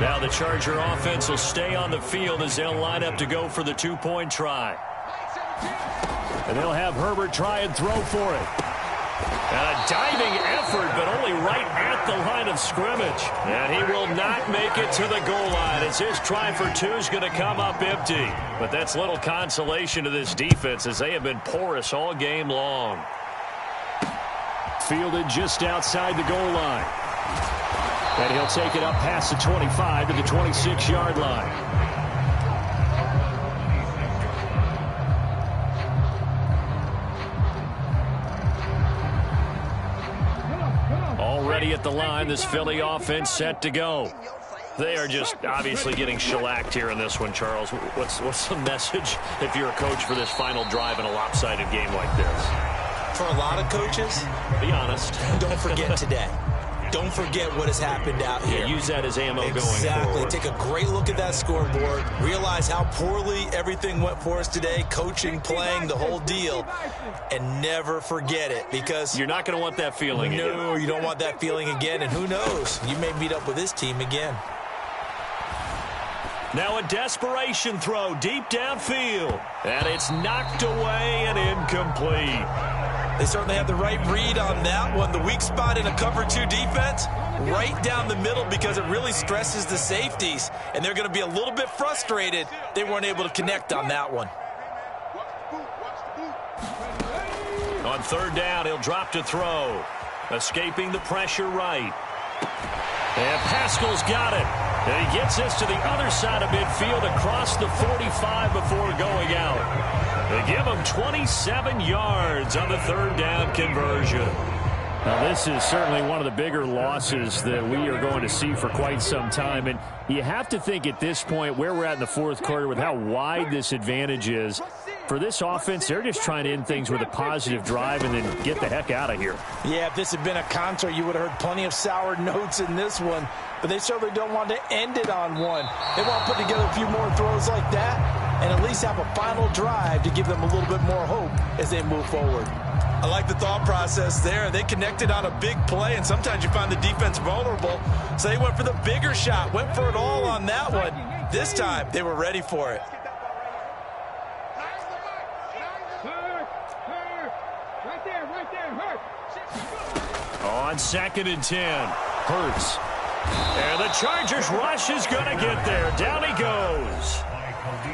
Now the Charger offense will stay on the field as they'll line up to go for the 2-point try. And they'll have Herbert try and throw for it. And a diving effort, but only right at the line of scrimmage. And he will not make it to the goal line as his try for 2 is going to come up empty. But that's little consolation to this defense as they have been porous all game long. Fielded just outside the goal line. And he'll take it up past the 25 to the 26-yard line. Already at the line, this Philly offense set to go. They are just obviously getting shellacked here in this one, Charles. What's the message if you're a coach for this final drive in a lopsided game like this? For a lot of coaches, be honest. Don't forget today. Don't forget what has happened out here. Yeah, use that as ammo going forward. Exactly. Take a great look at that scoreboard. Realize how poorly everything went for us today. Coaching, playing, the whole deal. And never forget it because you're not going to want that feeling again. No, you don't want that feeling again. And who knows? You may meet up with this team again. Now a desperation throw deep downfield. And it's knocked away and incomplete. They certainly have the right read on that one. The weak spot in a cover 2 defense, right down the middle because it really stresses the safeties. And they're going to be a little bit frustrated they weren't able to connect on that one. On 3rd down, he'll drop to throw. Escaping the pressure right. And Pascal's got it. And he gets this to the other side of midfield across the 45 before going out. They give him 27 yards on the 3rd down conversion. Now, this is certainly one of the bigger losses that we are going to see for quite some time. And you have to think at this point where we're at in the 4th quarter with how wide this advantage is. For this offense, they're just trying to end things with a positive drive and then get the heck out of here. Yeah, if this had been a concert, you would have heard plenty of sour notes in this one. But they certainly don't want to end it on one. They want to put together a few more throws like that and at least have a final drive to give them a little bit more hope as they move forward. I like the thought process there. They connected on a big play, and sometimes you find the defense vulnerable. So they went for the bigger shot, went for it all on that one. This time, they were ready for it. Right there, Hurt. On 2nd and 10, Hurts And the Chargers rush is going to get there. Down he goes.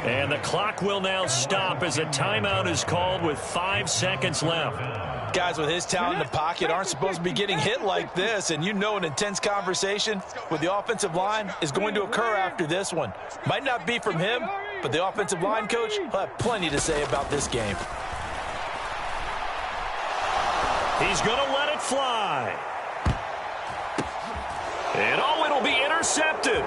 And the clock will now stop as a timeout is called with 5 seconds left. Guys with his talent in the pocket aren't supposed to be getting hit like this, and you know an intense conversation with the offensive line is going to occur after this one. Might not be from him, but the offensive line coach will have plenty to say about this game. He's going to let it fly. And it'll be intercepted.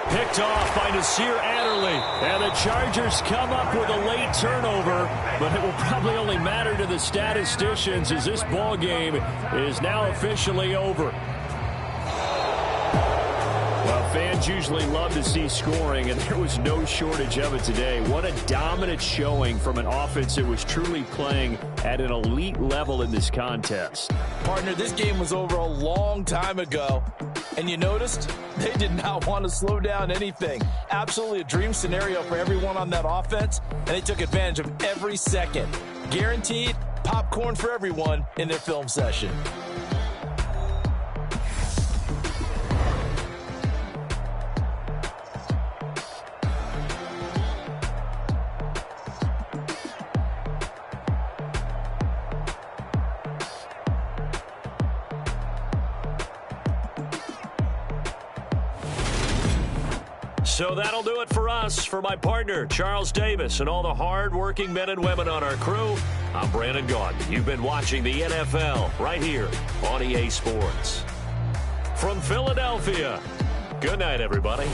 Picked off by Nasir Adderley. And the Chargers come up with a late turnover, but it will probably only matter to the statisticians as this ball game is now officially over. Well, fans usually love to see scoring, and there was no shortage of it today. What a dominant showing from an offense that was truly playing at an elite level in this contest. Partner, this game was over a long time ago. And you noticed they did not want to slow down anything. Absolutely a dream scenario for everyone on that offense, and they took advantage of every second. Guaranteed popcorn for everyone in their film session. So that'll do it for us. For my partner, Charles Davis, and all the hard-working men and women on our crew, I'm Brandon Gaudin. You've been watching the NFL right here on EA Sports. From Philadelphia, good night, everybody.